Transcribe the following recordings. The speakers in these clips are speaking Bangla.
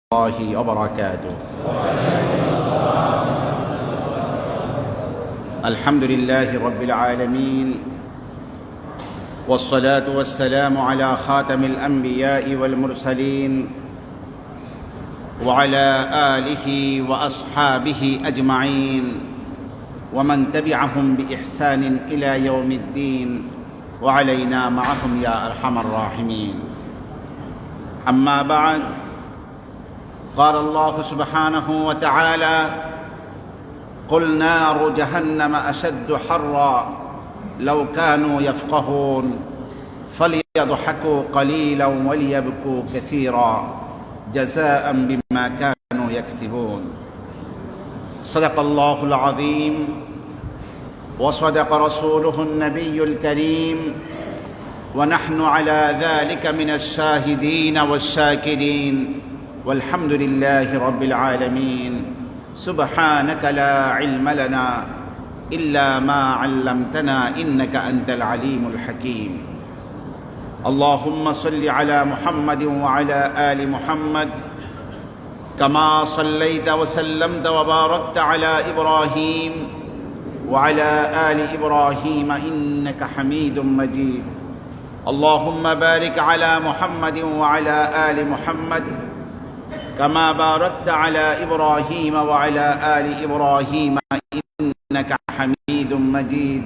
الله وبركاته. الحمد لله رب العالمين، والصلاة والسلام على خاتم الأنبياء والمرسلين وعلى آله وأصحابه أجمعين ومن تبعهم بإحسان إلى يوم الدين وعلينا معهم يا أرحم الراحمين. أما بعد، قال الله سبحانه وتعالى: قل نار جهنم أشد حرا لو كانوا يفقهون فليضحكوا قليلا وليبكوا كثيرا جزاء بما كانوا يكسبون. صدق الله العظيم وصدق رسوله النبي الكريم، ونحن على ذلك من الشاهدين والشاكرين، والحمد لله رب العالمين. سبحانك لا علم لنا إلا ما علمتنا إنك أنت العليم الحكيم. اللهم صل على محمد وعلى آل محمد كما صليت وسلمت وباركت على إبراهيم وعلى آل إبراهيم إنك حميد مجيد. اللهم بارك على محمد وعلى آل محمد كما باركت على إبراهيم وعلى آل إبراهيم إنك حميد مجيد.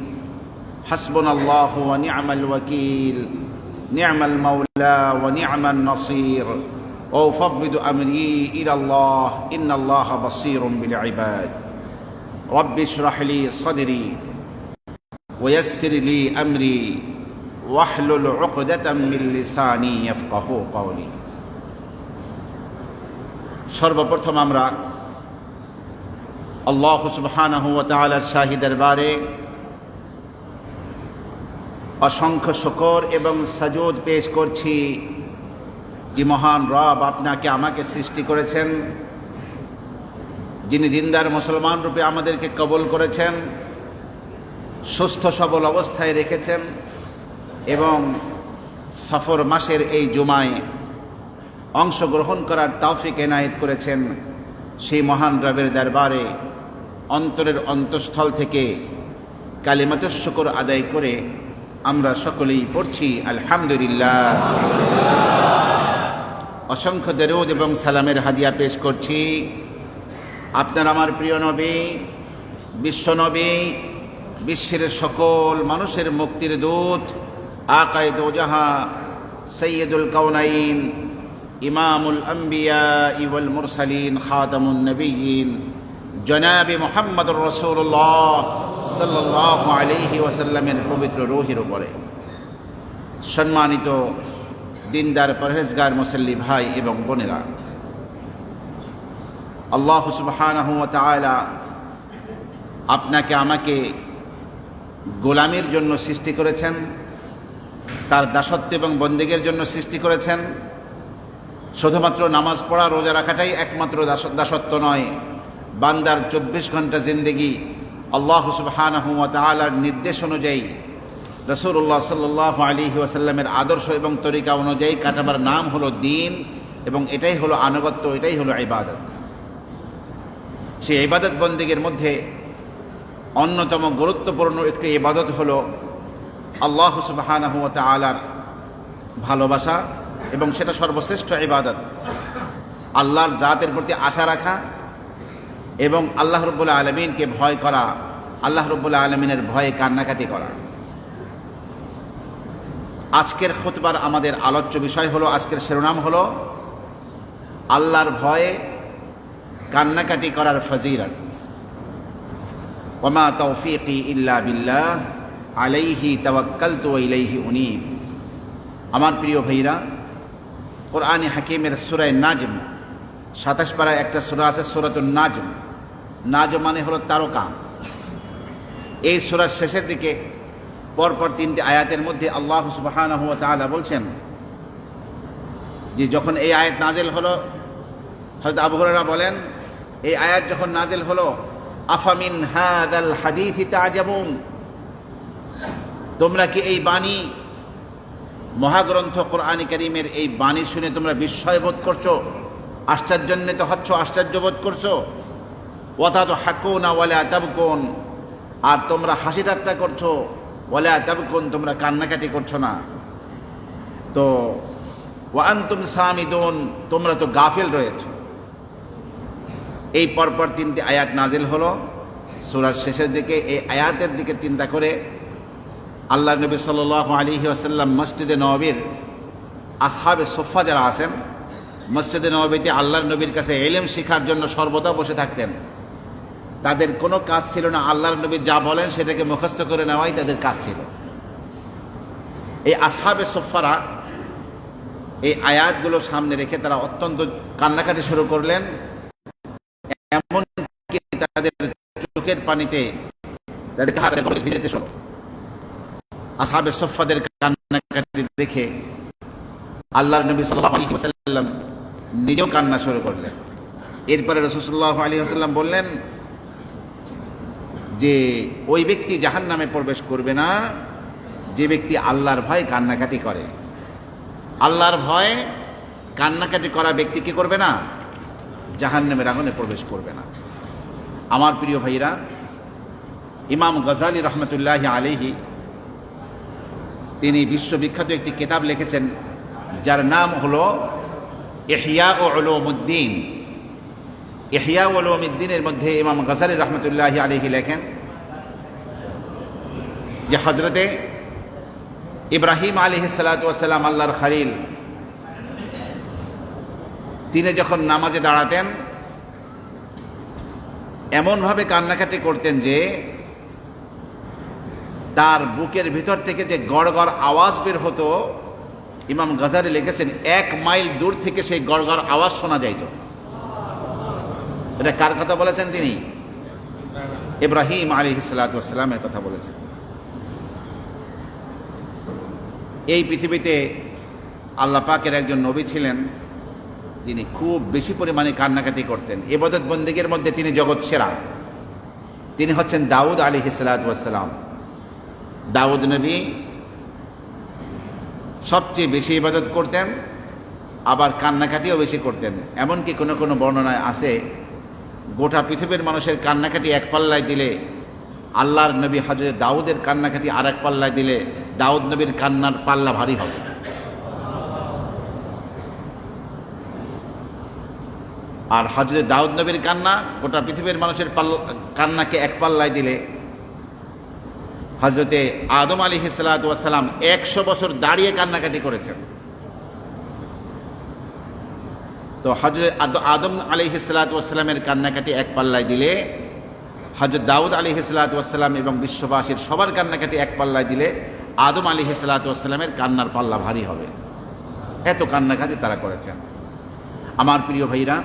حسبنا الله ونعم الوكيل، نعم المولى ونعم النصير، وأفوض أمري إلى الله إن الله بصير بالعباد. رب اشرح لي صدري ويسر لي أمري واحلل عقدة من لساني يفقهوا قولي. সর্বপ্রথম আমরা আল্লাহ সুবহানাহু ওয়া তাআলার শাহী দরবারে অসংখ্য শুকর এবং সাজুদ পেশ করছি যে মহান রব আপনাকে আমাকে সৃষ্টি করেছেন, যিনি দিনদার মুসলমান রূপে আমাদেরকে কবুল করেছেন, সুস্থ সবল অবস্থায় রেখেছেন এবং সফর মাসের এই জুমায় অংশগ্রহণ করার তৌফিক এনায়েত করেছেন। সেই মহান রবের দরবারে অন্তরের অন্তঃস্থল থেকে কালিমাতুশ শুকর আদায় করে আমরা সকলেই পড়ছি আলহামদুলিল্লাহ। অসংখ্য দরুদ এবং সালামের হাদিয়া পেশ করছি আপনার আমার প্রিয় নবী, বিশ্বনবী, বিশ্বের সকল মানুষের মুক্তির দূত, আকায়ে দোজাহা, সৈয়দুল কাউনাইন, ইমামুল আম্বিয়া ওয়াল মুরসালিন, খাতামুন নবিয়্যিন, জনাবে মুহাম্মদুর রাসূলুল্লাহ সাল্লাল্লাহু আলাইহি ওয়াসাল্লামের পবিত্র রূহের উপরে। সম্মানিত দিনদার পরহেজগার মুসল্লি ভাই এবং বোনেরা, আল্লাহ সুবহানাহু ওয়া তাআলা আপনাকে আমাকে গোলামির জন্য সৃষ্টি করেছেন, তার দাসত্ব এবং বন্দেগীর জন্য সৃষ্টি করেছেন। শুধুমাত্র নামাজ পড়া রোজা রাখাটাই একমাত্র দাসত্ব নয়, বান্দার 24 ঘন্টা জিন্দেগি আল্লাহ সুবহানাহু ওয়া তাআলার নির্দেশ অনুযায়ী, রাসূলুল্লাহ সাল্লাল্লাহু আলাইহি ওয়াসাল্লামের আদর্শ এবং তরিকা অনুযায়ী কাটাবার নাম হলো দ্বীন, এবং এটাই হলো আনুগত্য, এটাই হলো ইবাদত। সেই ইবাদত বন্দেগীর মধ্যে অন্যতম গুরুত্বপূর্ণ একটি ইবাদত হলো আল্লাহ সুবহানাহু ওয়া তাআলার ভালোবাসা, এবং সেটা সর্বশ্রেষ্ঠ ইবাদত। আল্লাহর জাতের প্রতি আশা রাখা এবং আল্লাহ রাব্বুল আলামিনকে ভয় করা, আল্লাহ রাব্বুল আলামিনের ভয়ে কান্নাকাটি করা। আজকের খুতবার আমাদের আলোচ্য বিষয় হলো, আজকের শিরোনাম হলো আল্লাহর ভয়ে কান্নাকাটি করার ফজিলত। ওয়ামা তাওফীকি ইল্লা বিল্লাহ আলাইহি তাওয়াক্কালতু ওয়া ইলাইহি উনীব। আমার প্রিয় ভাইরা, কোরআনে হাকিমের সূরা নাজম 27 পারায় একটা সূরা আছে, সূরাতুন নাজম। নাজম মানে হলো তারকা। এই সূরার শেষের দিকে পরপর 3টি আয়াতের মধ্যে আল্লাহ সুবহানাহু ওয়া তাআলা বলছেন যে যখন এই আয়াত নাজিল হলো, হযরত আবু হুরায়রা বলেন, এই আয়াত যখন নাজিল হলো, আফামিন হাযাল হাদীসি তা'জাবুন, তোমরা কি এই বাণী মহাগ্রন্থ কোরআন কারীমের এই বাণী শুনে তোমরা বিস্ময় বোধ করছো? আশ্চর্যান্বিত হচ্ছ, আশ্চর্যবোধ করছো। ওয়াতা তো হাকুনা ওয়ালা তাবকুন, আর তোমরা হাসি ঠাট্টা করছো, ওয়ালা তাবকুন, তোমরা কান্নাকাটি করছো না। তো ওয়া আনতুম সামিদুন, তোমরা তো গাফিল রয়েছো। এই পরপর তিনটি আয়াত নাজিল হলো সূরার শেষের দিকে। এই আয়াতের দিকে চিন্তা করে আল্লাহ নবী সাল্লাল্লাহু আলাইহি ওয়াসাল্লাম মসজিদে নববীর আসহাবে সুফফা যারা আছেন, মসজিদে নববীতে আল্লাহর নবীর কাছে ইলম শেখার জন্য সর্বদা বসে থাকতেন। তাদের কোনো কাজ ছিল না, আল্লাহর নবী যা বলেন সেটাকে মুখস্থ করে নেওয়াই তাদের কাজ ছিল। এই আসহাবে সুফফারা এই আয়াতগুলো সামনে রেখে তারা অত্যন্ত কান্নাকাটি শুরু করলেন। এমনকি তাদের চোখের পানিতে তাদের হাতে ভিজেতে শুরু। আসহাবে সুফফাদের কান্নাকাটি দেখে আল্লাহর নবী সাল্লাল্লাহু আলাইহি ওয়াসাল্লাম নিজেও কান্না শুরু করলেন। এরপরে রাসূল সাল্লাল্লাহু আলাইহি ওয়াসাল্লাম বললেন যে ওই ব্যক্তি জাহান্নামে প্রবেশ করবে না যে ব্যক্তি আল্লাহর ভয়ে কান্নাকাটি করে। আল্লাহর ভয়ে কান্নাকাটি করা ব্যক্তি কি করবে না? জাহান্নামের আগুনে প্রবেশ করবে না। আমার প্রিয় ভাইরা, ইমাম গজালি রহমতুল্লাহি আলাইহি তিনি বিশ্ববিখ্যাত একটি কিতাব লিখেছেন যার নাম হলো ইহয়া উলুমুদ্দিন। ইহয়া উলুমুদ্দিনের মধ্যে ইমাম গজালি রহমতুল্লাহি আলাইহি লেখেন যে হযরতে ইব্রাহিম আলাইহিস সালাতু ওয়াস সালাম আল্লাহর খলিল, তিনি যখন নামাজে দাঁড়াতেন এমনভাবে কান্নাকাটি করতেন যে তার বুকের ভিতর থেকে যে গড়গড় আওয়াজ বের হতো, ইমাম গজালি লিখেছেন 1 মাইল দূর থেকে সেই গড়গড় আওয়াজ শোনা যাইত। এটা কার কথা বলেছেন? তিনি ইব্রাহিম আলাইহিস সালাতু ওয়াস সালামের কথা বলেছেন। এই পৃথিবীতে আল্লাহ পাকের একজন নবী ছিলেন যিনি খুব বেশি পরিমাণে কান্নাকাটি করতেন। ইবাদত বন্দেগীর মধ্যে তিনি জগৎ সেরা। তিনি হচ্ছেন দাউদ আলাইহিস সালাতু ওয়াস সালাম। দাউদ নবী সবচেয়ে বেশি ইবাদত করতেন, আবার কান্নাকাটিও বেশি করতেন। এমনকি কোনো কোনো বর্ণনায় আছে গোটা পৃথিবীর মানুষের কান্নাকাটি এক পাল্লায় দিলে আল্লাহর নবী হযরত দাউদের কান্নাকাটি আর এক পাল্লায় দিলে দাউদ নবীর কান্নার পাল্লা ভারী হবে। আর হযরত দাউদ নবীর কান্না গোটা পৃথিবীর মানুষের কান্নাকে এক পাল্লায় দিলে হযরতে আদম আলাইহিস সালাতু ওয়াস সালাম 100 বছর দাঁড়িয়ে কান্নাকাটি করেছেন। তো হযরত আদম আলাইহিস সালাতু ওয়াস সালামের কান্নাকাটি এক পাল্লায় দিলে হযরত দাউদ আলাইহিস সালাতু ওয়াস সালাম এবং বিশ্ববাসীর সবার কান্নাকাটি এক পাল্লায় দিলে আদম আলাইহিস সালাতু ওয়াস সালামের কান্নার পাল্লা ভারী হবে। এত কান্নাকাটি তারা করেছেন। আমার প্রিয় ভাইরা,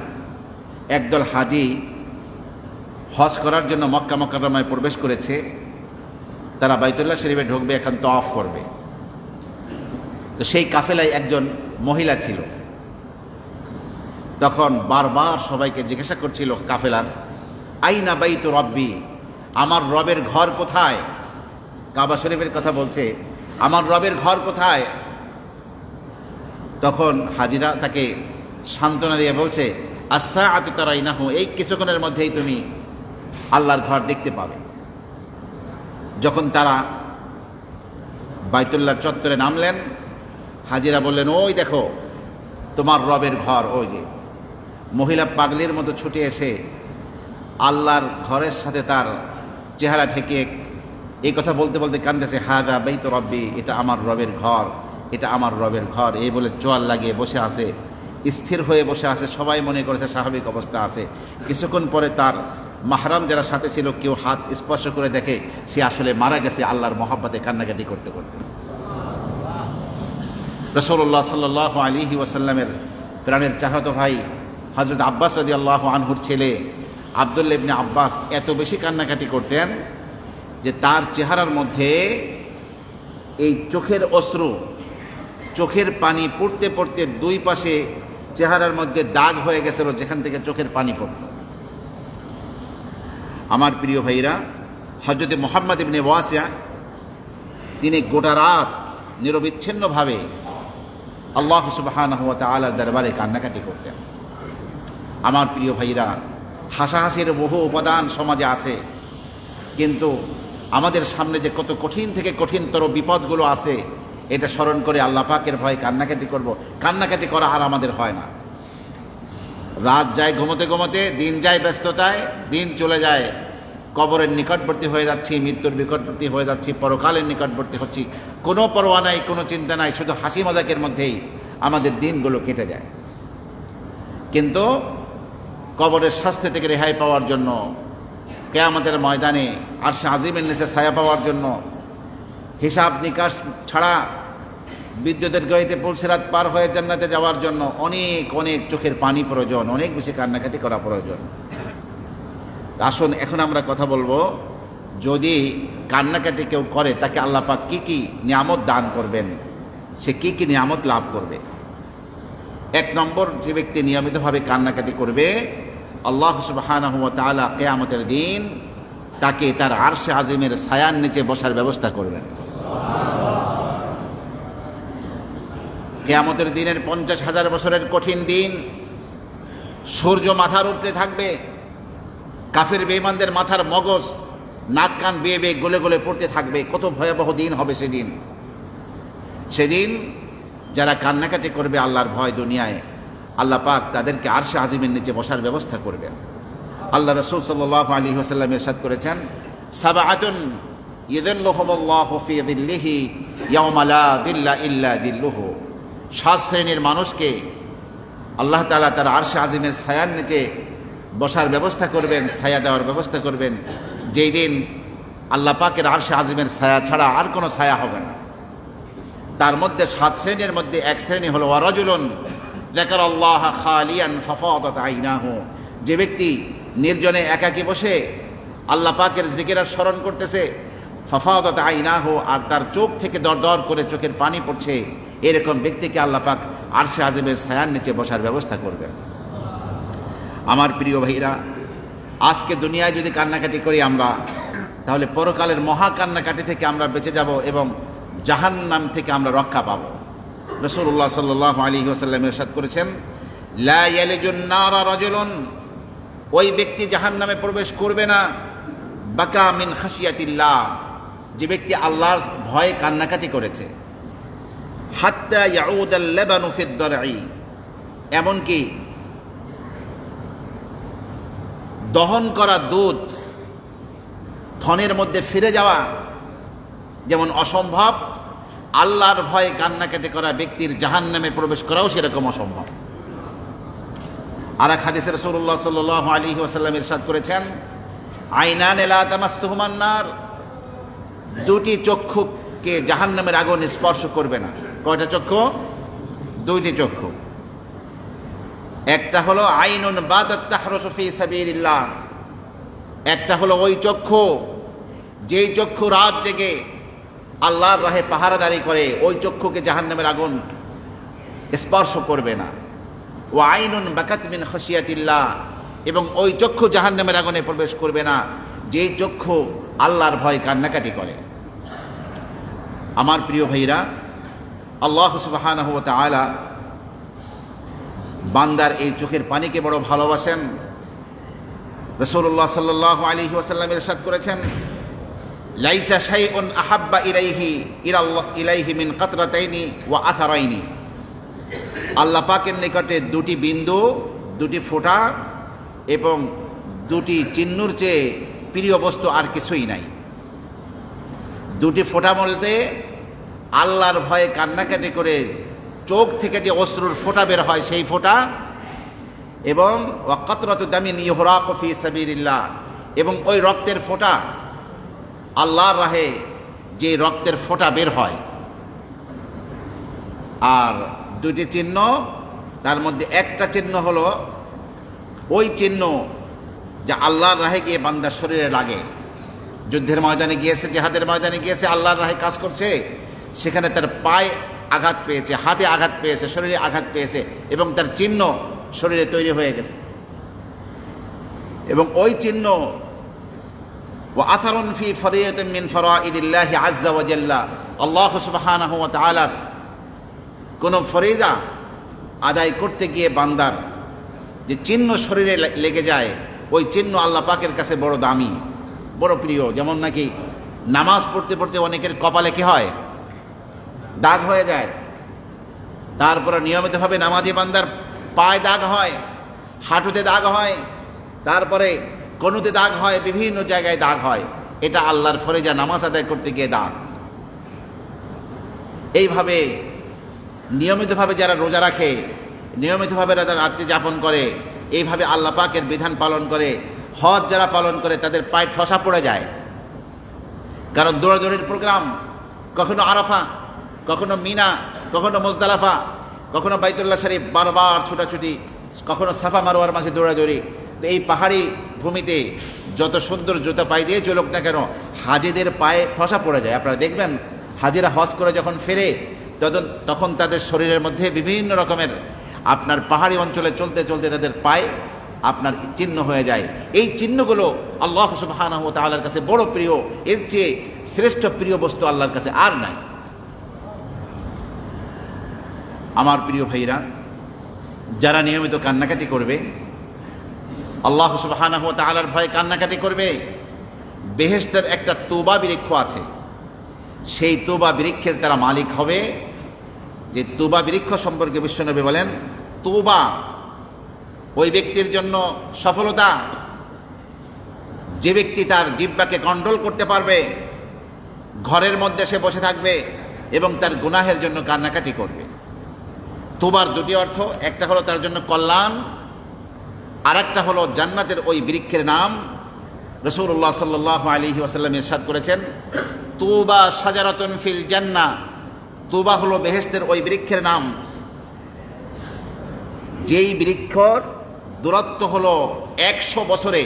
একদল হাজি হজ করার জন্য মক্কা মুকাররমায় প্রবেশ করেছে। তারা বাইতুল্লাহ শরীফে ঢুকবে, এখন তওয়াফ করবে। তো সেই কাফেলায় একজন মহিলা ছিল। তখন বারবার সবাইকে জিজ্ঞাসা করছিল কাফেলার, আইনা বাইতু রব্বি, আমার রবের ঘর কোথায়? কাবা শরীফের কথা বলছে, আমার রবের ঘর কোথায়? তখন হাজিরা তাকে সান্ত্বনা দিয়ে বলছে, আস-সাআতু তারাইনাহু, এই কিছুক্ষণের মধ্যেই তুমি আল্লাহর ঘর দেখতে পাবে। যখন তারা বাইতুল্লাহর চত্বরে নামলেন, হাজিরা বললেন, ওই দেখো তোমার রবের ঘর। ওই যে মহিলা পাগলির মতো ছুটে এসে আল্লাহর ঘরের সাথে তার চেহারা ঠেকিয়ে এই কথা বলতে বলতে কান্দেছে, হাদা বাইতু রব্বি, এটা আমার রবের ঘর, এটা আমার রবের ঘর। এই বলে চোয়াল লাগিয়ে বসে আছে, স্থির হয়ে বসে আছে। সবাই মনে করেছে স্বাভাবিক অবস্থা আছে। কিছুক্ষণ পরে তার মাহরাম যারা সাথে ছিল কেউ হাত স্পর্শ করে দেখে সে আসলে মারা গেছে আল্লাহর মহব্বতে কান্নাকাটি করতে করতে। রাসূলুল্লাহ সাল্লাল্লাহু আলাইহি ওয়াসাল্লামের প্রাণের চাহত ভাই হযরত আব্বাস রাদিয়াল্লাহু আনহুর ছেলে আব্দুল্লাহ ইবনে আব্বাস এত বেশি কান্নাকাটি করতেন যে তার চেহারার মধ্যে এই চোখের অশ্রু, চোখের পানি পড়তে পড়তে দুই পাশে চেহারার মধ্যে দাগ হয়ে গেছিল যেখান থেকে চোখের পানি পড়ত। আমার প্রিয় ভাইরা, হযরত মুহাম্মদ ইবনে ওয়াসিয়া তিনি গোটা রাত নিরবিচ্ছিন্নভাবে আল্লাহ সুবহানাহু ওয়া তাআলার দরবারে কান্নাকাটি করতেন। আমার প্রিয় ভাইরা, হাসাহাসির বহু উপাদান সমাজে আছে, কিন্তু আমাদের সামনে যে কত কঠিন থেকে কঠিনতর বিপদগুলো আছে এটা স্মরণ করে আল্লাহ পাকের ভয়ে কান্নাকাটি করব। কান্নাকাটি করা আর আমাদের হয় না। রাত যায় ঘুমোতে ঘুমোতে, দিন যায় ব্যস্ততায়, দিন চলে যায়, কবরের নিকটবর্তী হয়ে যাচ্ছি, মৃত্যুর নিকটবর্তী হয়ে যাচ্ছি, পরকালের নিকটবর্তী হচ্ছি। কোনো পরোয়া নাই, কোনো চিন্তা নাই, শুধু হাসি মজাকের মধ্যেই আমাদের দিনগুলো কেটে যায়। কিন্তু কবরের শাস্তি থেকে রেহাই পাওয়ার জন্য, কিয়ামতের ময়দানে আরশে আজিমের নিচে ছায়া পাওয়ার জন্য, হিসাব নিকাশ ছাড়া বিদ্যুতের গতিতে পুলসিরাত পার হয়ে জান্নাতে যাওয়ার জন্য অনেক অনেক চোখের পানি প্রয়োজন, অনেক বেশি কান্নাকাটি করা প্রয়োজন। আসুন এখন আমরা কথা বলবো, যদি কান্নাকাটি কেউ করে তাকে আল্লাহ পাক কী কী নিয়ামত দান করবেন, সে কী কী নিয়ামত লাভ করবে। এক নম্বর, যে ব্যক্তি নিয়মিতভাবে কান্নাকাটি করবে, আল্লাহ সুবহানাহু ওয়া তাআলা কিয়ামতের দিন তাকে তার আরশে আজিমের ছায়ার নিচে বসার ব্যবস্থা করবেন। কিয়ামতের দিনের 50,000 বছরের কঠিন দিন, সূর্য মাথার উপরে থাকবে, কাফির বেঈমানদের মাথার মগজ নাক কান বেয়ে বেয়ে গলে গলে পড়তে থাকবে। কত ভয়াবহ দিন হবে সেদিন। সেদিন যারা কান্নাকাটি করবে আল্লাহর ভয় দুনিয়ায়, আল্লাহ পাক তাদেরকে আরশে আজিমের নিচে বসার ব্যবস্থা করবেন। আল্লাহ রাসূল সাল্লাল্লাহু আলাইহি ওয়াসাল্লাম ইরশাদ করেছেন, সাবআতুন ইয়াযিল্লুহুমুল্লাহু ফি যিল্লিহি ইয়াওমা লা যিল্লা ইল্লা যিল্লুহু। 7 শ্রেণীর মানুষকে আল্লাহ তাআলা তার আরশে আজিমের ছায়ার নিচে বসার ব্যবস্থা করবেন, ছায়া দেওয়ার ব্যবস্থা করবেন, যেই দিন আল্লাহ পাকের আরশে আজিমের ছায়া ছাড়া আর কোনো ছায়া হবে না। তার মধ্যে 7 শ্রেণীর মধ্যে এক শ্রেণী হলো ওয়ারাজুলুন যাকারাল্লাহ খালিয়ান ফাফাদাত আইনাহু। যে ব্যক্তি নির্জনে একাকী বসে আল্লাহ পাকের জিকির আর স্মরণ করতেছে, ফাফাদাত আইনাহু, আর তার চোখ থেকে দর দর করে চোখের পানি পড়ছে, এরকম ব্যক্তিকে আল্লাহ পাক আরশে আজিমের ছায়ার নিচে বসার ব্যবস্থা করবেন। আমার প্রিয় ভাইরা, আজকে দুনিয়ায় যদি কান্নাকাটি করি আমরা, তাহলে পরকালের মহা কান্নাকাটি থেকে আমরা বেঁচে যাব এবং জাহান্নাম থেকে আমরা রক্ষা পাব। রাসূলুল্লাহ সাল্লাল্লাহু আলাইহি ওয়াসাল্লাম ইরশাদ করেছেন, লা ইয়ালিজুন নারা রাজুলুন, ওই ব্যক্তি জাহান্নামে প্রবেশ করবে না, বাকা মিন খাশিয়াতিল্লাহ, যে ব্যক্তি আল্লাহর ভয়ে কান্নাকাটি করেছে, হাত্তা ইয়াউদাল লাবানু ফিদ দারঈ, এমনকি দহন করা দুধ থনের মধ্যে ফিরে যাওয়া যেমন অসম্ভব, আল্লাহর ভয়ে কান্নাকাটি করা ব্যক্তির জাহান্নামে প্রবেশ করাও সেরকম অসম্ভব। আর এক হাদিসে রাসূলুল্লাহ সাল্লাল্লাহু আলাইহি ওয়াসাল্লাম ইরশাদ করেছেন, আইনান লা তামাসসুহুমান নার, দুটি চক্ষুকে জাহান্নামের আগুন স্পর্শ করবে না। কয়টা চক্ষু? দুইটি চক্ষু। একটা হলো আইনুন বাদাত তাহরুসু ফি সাবিলিল্লাহ, একটা হলো ওই চক্ষু যেই চক্ষু রাত জেগে আল্লাহর রাহে পাহারাদারি করে, ওই চক্ষুকে জাহান্নামের আগুন স্পর্শ করবে না। ও আইনুন বাকাত মিন খাশিয়াতিল্লাহ, এবং ওই চক্ষু জাহান্নামের আগুনে প্রবেশ করবে না যেই চক্ষু আল্লাহর ভয় কান্নাকাটি করে। আমার প্রিয় ভাইরা, আল্লাহ সুবহানাহু ওয়া তাআলা বান্দার এই চোখের পানিকে বড় ভালোবাসেন। রাসূলুল্লাহ সাল্লাল্লাহু আলাইহি ওয়াসাল্লাম ইরশাদ করেছেন, লাইসা শাইউন আহাব্বা ইলাইহি মিন কাতরাতাইনি ওয়া আথারাইনি। আল্লাহ পাকের নিকটে দুটি বিন্দু, দুটি ফোঁটা এবং দুটি চিহ্নুর চেয়ে প্রিয় বস্তু আর কিছুই নাই। দুটি ফোঁটা বলতে আল্লাহর ভয়ে কান্নাকাটি করে চোখ থেকে যে অশ্রুর ফোঁটা বের হয় সেই ফোঁটা, এবং ওয়া কাতরাতু দামিন ইহরাকু ফি সাবিলিল্লাহ, এবং ওই রক্তের ফোঁটা, আল্লাহর রাহে যে রক্তের ফোঁটা বের হয়। আর দুটি চিহ্ন, তার মধ্যে একটা চিহ্ন হলো ওই চিহ্ন যা আল্লাহর রাহে গিয়ে বান্দার শরীরে লাগে। যুদ্ধের ময়দানে গিয়েছে, জিহাদের ময়দানে গিয়েছে, আল্লাহর রাহে কাজ করছে, সেখানে তার পায়ে আঘাত পেয়েছে, হাতে আঘাত পেয়েছে, শরীরে আঘাত পেয়েছে, এবং তার চিহ্ন শরীরে তৈরি হয়ে গেছে। এবং ওই চিহ্ন ওয়া আথারুন ফি ফরিয়াতিন মিন ফরাইদিল্লাহি আযজা ওয়া জাল্লা, আল্লাহ সুবহানাহু ওয়া তাআলার কোন ফরিজা আদায় করতে গিয়ে বান্দার যে চিহ্ন শরীরে লেগে যায়, ওই চিহ্ন আল্লাহ পাকের কাছে বড় দামি, বড় প্রিয়। যেমন নাকি নামাজ পড়তে পড়তে অনেকের কপালে কি হয়, দাগ হয়ে যায়। তারপরে নিয়মিতভাবে নামাজি বান্দার পায়ে দাগ হয়, হাঁটুতে দাগ হয়, তারপরে কনুতে দাগ হয়, বিভিন্ন জায়গায় দাগ হয়। এটা আল্লাহর ফরজা নামাজ আদায় করতে গিয়ে দাগ। এইভাবে নিয়মিতভাবে যারা রোজা রাখে, নিয়মিতভাবে যারা রাত্রি যাপন করে, এইভাবে আল্লাহ পাকের বিধান পালন করে, হজ যারা পালন করে, তাদের পায়ে ঠসা পড়ে যায়। কারণ দৌড়াদৌড়ির প্রোগ্রাম, কখনো আরাফা, কখনো মিনা, কখনো মুজদালিফা, কখনো বাইতুল্লাহ শরীফ, বারবার ছোটাছুটি, কখনো সাফা মারওয়ার মাঝে দৌড়াদৌড়ি। তো এই পাহাড়ি ভূমিতে যত সুন্দর জুতা পায়ে দিয়ে চলুক না কেন, হাজিদের পায়ে ঠসা পড়ে যায়। আপনারা দেখবেন হাজিরা হজ করে যখন ফেরে, তখন তাদের শরীরের মধ্যে বিভিন্ন রকমের আপনার পাহাড়ি অঞ্চলে চলতে চলতে তাদের পায়ে আপনার চিহ্ন হয়ে যায়। এই চিহ্নগুলো আল্লাহ সুবহানাহু ওয়া তাআলার কাছে বড় প্রিয়। এর চেয়ে শ্রেষ্ঠ প্রিয় বস্তু আল্লাহর কাছে আর নাই। আমার প্রিয় ভাইরা, যারা নিয়মিত কান্নাকাটি করবে, আল্লাহ সুবহানাহু ওয়া তাআলার ভয়ে কান্নাকাটি করবে, বেহেশতের একটা তওবা বৃক্ষ আছে, সেই তওবা বৃক্ষের তারা মালিক হবে। যে তওবা বৃক্ষ সম্পর্কে বিশ্বনবী বলেন, তওবা ওই ব্যক্তির জন্য সফলতা যে ব্যক্তি তার জিহ্বাকে কন্ট্রোল করতে পারবে, ঘরের মধ্যে সে বসে থাকবে এবং তার গুনাহের জন্য কান্নাকাটি করবে। তওবার দুটি অর্থ, একটা হলো তার জন্য কল্যাণ, আর একটা হলো জান্নাতের ওই বৃক্ষের নাম। রাসূলুল্লাহ সাল্লাল্লাহু আলাইহি ওয়াসাল্লাম ইরশাদ করেছেন, তুবা শাজারাতুন ফিল জান্নাহ, তুবা হলো বেহেশতের ওই বৃক্ষের নাম, যেই বৃক্ষর দূরত্ব হলো 100 বছরে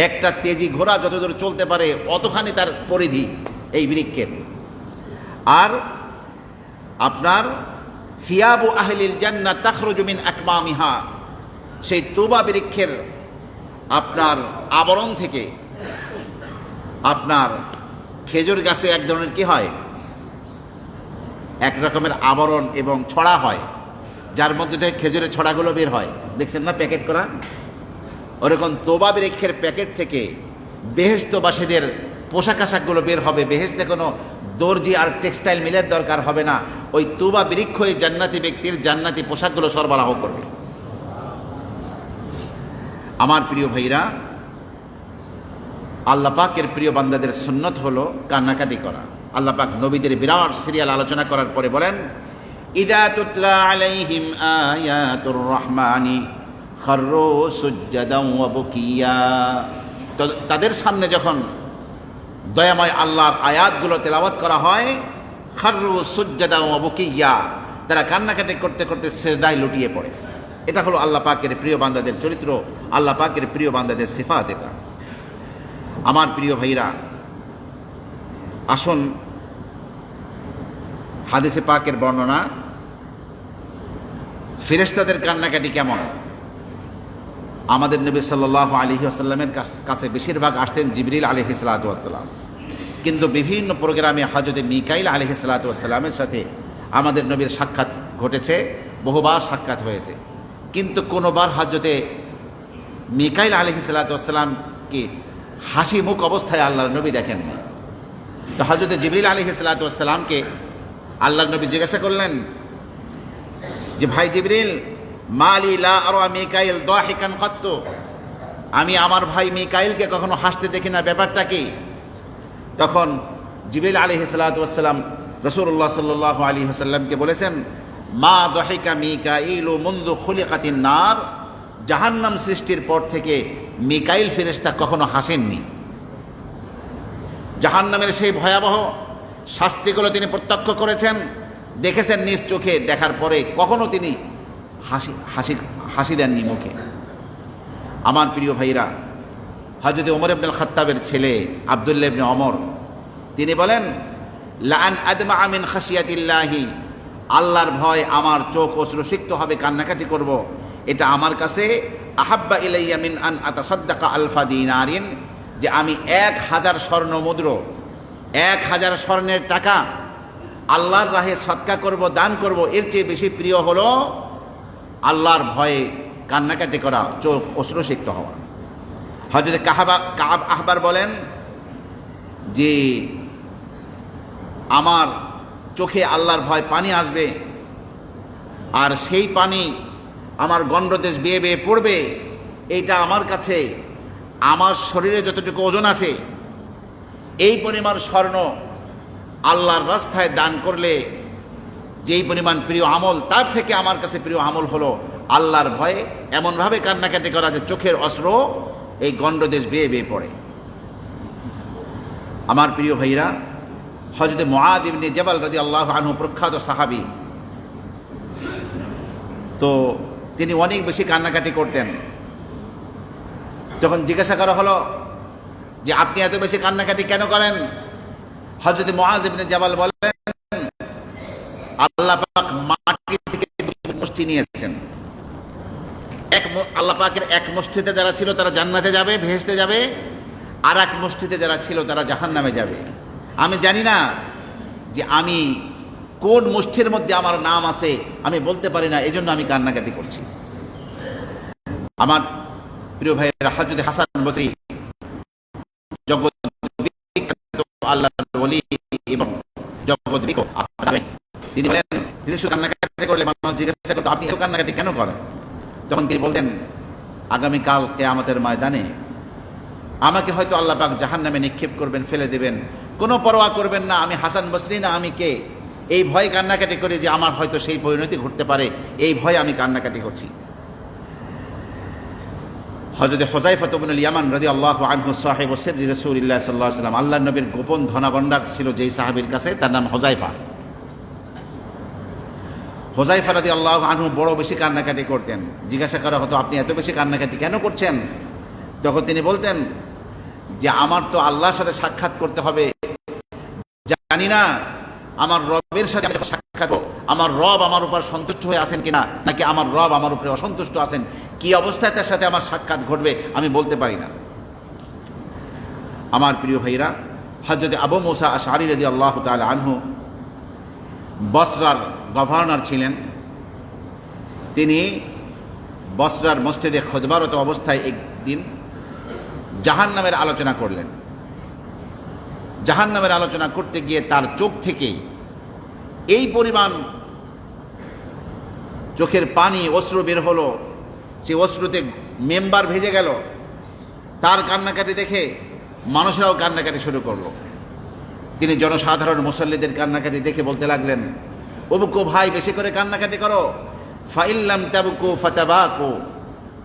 একটা তেজি ঘোড়া যতদূর চলতে পারে অতখানি তার পরিধি এই বৃক্ষের। আর আপনার ফিয়াবু আহলিল জান্নাহ তাখরুজু মিন আকমামিহা, সেই তুবা বৃক্ষের আপনার আবরণ থেকে আপনার খেজুর গাছে এক ধরনের কি হয়, এক রকমের আবরণ এবং ছড়া হয়, যার মধ্যে থেকে খেজুরের ছড়াগুলো বের হয়। দেখছেন না প্যাকেট করা? ওরকম তোবা বৃক্ষের প্যাকেট থেকে বেহেশতবাসীদের পোশাক আশাকগুলো বের হবে। বেহেশতে কোনো দর্জি আর টেক্সটাইল মিলের দরকার হবে না, ওই তুবা বৃক্ষ এই জান্নাতি ব্যক্তির জান্নাতি পোশাকগুলো সরবরাহ করবে। আমার প্রিয় ভাইরা, আল্লাহ পাকের প্রিয় বান্দাদের সুন্নত হলো কান্নাকাটি করা। আল্লাহ পাক নবীদের বিরাট সিরিয়াল আলোচনা করার পরে বলেন, ইযা তুতলা আলাইহিম আয়াতুর রহমানি খাররু সুজদান ওয়া বুকিয়া, তাদের সামনে যখন দয়াময় আল্লাহর আয়াতগুলো তেলাওয়াত করা হয়, খাররু সুজদান ওয়া বুকিয়া, তারা কান্নাকাটি করতে করতে সিজদায় লুটিয়ে পড়ে। এটা হলো আল্লাহ পাকের প্রিয় বান্দাদের চরিত্র, আল্লাহ পাকের প্রিয় বান্দাদের সিফাত। এটা আমার প্রিয় ভাইরা, আসুন হাদিসে পাকের বর্ণনা, ফেরেশতাদের কান্নাকাটি কেমন। আমাদের নবী সাল্লাল্লাহু আলাইহি ওয়াসাল্লামের কাছে বেশিরভাগ আসতেন জিবরিল আলাইহিস সালাতু ওয়াসসালাম, কিন্তু বিভিন্ন প্রোগ্রামে হযরতে মিকাইল আলাইহিস সালাতু ওয়াসসালামের সাথে আমাদের নবীর সাক্ষাৎ ঘটেছে, বহুবার সাক্ষাৎ হয়েছে, কিন্তু কোনোবার হযরতে মিকাইল আলাইহিস সালাতু ওয়াসসালামকে হাসি মুখ অবস্থায় আল্লাহর নবী দেখেননি। তো হযরতে জিবরিল আলাইহিস সালাতু ওয়াসসালামকে আল্লাহর নবী জিজ্ঞাসা করলেন যে, ভাই জিবরিল, মালি লা আরা মিকাইল দাহিকান কাত্তু, আমি আমার ভাই মিকাইলকে কখনো হাসতে দেখি না, ব্যাপারটা কি? তখন জিবরিল আলাইহিস সালাতু ওয়াসসালাম রাসূলুল্লাহ সাল্লাল্লাহু আলাইহি ওয়াসাল্লামকে বলেছেন, মা দাহিকা মিকাইলু মুনযু খুলিকাতিন নার, জাহান্নাম সৃষ্টির পর থেকে মিকাইল ফেরেশতা কখনো হাসেননি। জাহান্নামের সেই ভয়াবহ শাস্তিগুলো তিনি প্রত্যক্ষ করেছেন, দেখেছেন নিজ চোখে, দেখার পরে কখনো তিনি হাসি দেননি মুখে। আমার প্রিয় ভাইরা, হযরত ওমর ইবনে আল খাত্তাবের ছেলে আব্দুল্লাহ ইবনে ওমর তিনি বলেন, লাআন আদমা মিন খাশিয়াতিল্লাহি, আল্লাহর ভয় আমার চোখ অশ্রুসিক্ত হবে, কান্নাকাটি করব, এটা আমার কাছে আহাব্বা ইলাইয়া মিন আন আতাসাদ্দাকা আলফা দিনারিন, যে আমি 1000 স্বর্ণ মুদ্র, 1000 স্বর্ণের টাকা আল্লাহর রাহে সদকা করব, দান করব, এর চেয়ে বেশি প্রিয় হলো আল্লাহর ভয়ে কান্নাকাটি করা, চোখ অশ্রুসিক্ত হওয়া। হযরত কাব আহবার বলেন যে আমার চোখে আল্লাহর ভয় পানি আসবে, আর সেই পানি আমার গণ্ডদেশ বেয়ে বেয়ে পড়বে। এইটা আমার কাছে আমার শরীরে যতটুকু ওজন আছে এই পরিমাণ স্বর্ণ আল্লাহর রাস্তায় দান করলে যেই পরিমাণ প্রিয় আমল, তার থেকে আমার কাছে প্রিয় আমল হলো আল্লাহর ভয়ে এমনভাবে কান্নাকাটি করা যে চোখের অশ্র এই গণ্ডদেশ বেয়ে বেয়ে পড়ে। আমার প্রিয় ভাইরা, হযরত মুআয ইবনে জাবাল রাদিয়াল্লাহু আনহু প্রখ্যাত সাহাবী, তো তিনি অনেক বেশি কান্নাকাটি করতেন। যখন জিজ্ঞাসা করা হলো যে আপনি এত বেশি কান্নাকাটি কেন করেন, হযরত মুআয ইবনে জাবাল বলেন আল্লাহ পাক মাটি থেকে মুষ্টি নিয়েছেন, আল্লাহ পাকের এক মুষ্টিতে যারা ছিল তারা জান্নাতে যাবে, ভেহেশতে যাবে, আর এক মুষ্টিতে যারা ছিল তারা জাহান্নামে যাবে। আমি জানি না যে আমি কোন মুষ্টির মধ্যে আমার নাম আছে, আমি বলতে পারি না, এই জন্য আমি কান্নাকাটি করছি। আমার প্রিয় ভাইয়েরা, হযরত হাসান বসরি জগৎ বিখ্যাত আল্লাহর ওলি এবং জগৎ বিখ্যাত, তিনি বলেন, তিনি শুধু কান্নাকাটি করলে মানুষ জিজ্ঞাসা করতো আপনি এত কান্নাকাটি কেন করেন, তখন তিনি বলতেন আগামীকাল কিয়ামতের ময়দানে আমাকে হয়তো আল্লাহ পাক জাহান্নামে নিক্ষেপ করবেন, ফেলে দেবেন, কোনো পরোয়া করবেন না আমি হাসান বসরি না আমি কে। এই ভয় কান্নাকাটি করে যে আমার হয়তো সেই পরিণতি ঘটতে পারে, এই ভয়ে আমি কান্নাকাটি করছি। হযরত হুযায়ফা ইবনুল ইয়ামান রাদিয়াল্লাহু আনহু সাহিবু সিররি রাসূলিল্লাহ সাল্লাল্লাহু আলাইহি ওয়াসাল্লাম, আল্লাহর নবীর গোপন ধনাভাণ্ডার ছিল যেই সাহাবীর কাছে, তার নাম হুযায়ফা। হুযায়ফা রাদিয়াল্লাহু আনহু বড় বেশি কান্নাকাটি করতেন। জিজ্ঞাসা করা হতো আপনি এত বেশি কান্নাকাটি কেন করছেন, তখন তিনি বলতেন যে আমার তো আল্লাহর সাথে সাক্ষাৎ করতে হবে, জানি না আমার রবের সাথে সাক্ষাৎ, আমার রব আমার উপর সন্তুষ্ট হয়ে আছেন কিনা, নাকি আমার রব আমার উপরে অসন্তুষ্ট আছেন, কি অবস্থায় তার সাথে আমার সাক্ষাৎ ঘটবে আমি বলতে পারি না। আমার প্রিয় ভাইরা, হযরত আবু মুসা আশআরী রাদিয়াল্লাহু তাআলা আনহু বসরার গভর্নর ছিলেন। তিনি বসরার মসজিদে খুতবারত অবস্থায় একদিন জাহান্নামের আলোচনা করলেন। জাহান্নামের আলোচনা করতে গিয়ে তার চোখ থেকে এই পরিমাণ চোখের পানি অশ্রু বের হলো, সে অশ্রুতে মেম্বার ভেজে গেল। তার কান্নাকাটি দেখে মানুষরাও কান্নাকাটি শুরু করলো। তিনি জনসাধারণ মুসল্লিদের কান্নাকাটি দেখে বলতে লাগলেন, ওবুকু ভাই, বেশি করে কান্নাকাটি করো, ফাইল্লাম তাবুকু ফাতাবাকু,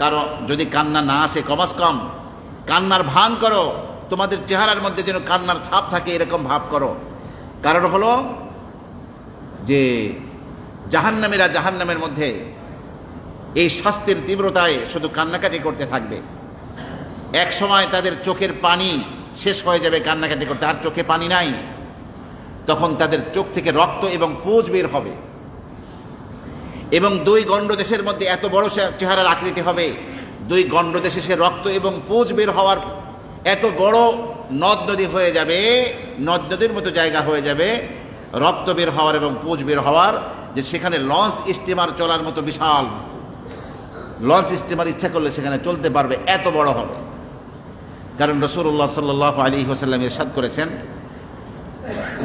কারো যদি কান্না না আসে কমাস কম কান্নার ভান করো, তোমাদের চেহারার মধ্যে যেন কান্নার ছাপ থাকে এরকম ভাব করো। কারণ হলো যে জাহান্নামীরা জাহান্নামের মধ্যে এই শাস্তির তীব্রতায় শুধু কান্নাকাটি করতে থাকবে। এক সময় তাদের চোখের পানি শেষ হয়ে যাবে কান্নাকাটি করতে, আর চোখে পানি নাই, তখন তাদের চোখ থেকে রক্ত এবং পুঁজ বের হবে, এবং দুই গণ্ডদেশের মধ্যে এত বড় চেহারার আকৃতি হবে, দুই গণ্ডদেশে সে রক্ত এবং পুঁজ বের হওয়ার এত বড় নদ নদী হয়ে যাবে, নদ নদীর মতো জায়গা হয়ে যাবে, রক্ত বের হওয়ার এবং পুঁজ বের হওয়ার, যে সেখানে লঞ্চ স্টিমার চলার মতো বিশাল লঞ্চ স্টিমার ইচ্ছা করলে সেখানে চলতে পারবে, এত বড় হবে। কারণ রাসূলুল্লাহ সাল্লাল্লাহু আলাইহি ওয়াসাল্লাম ইরশাদ করেছেন,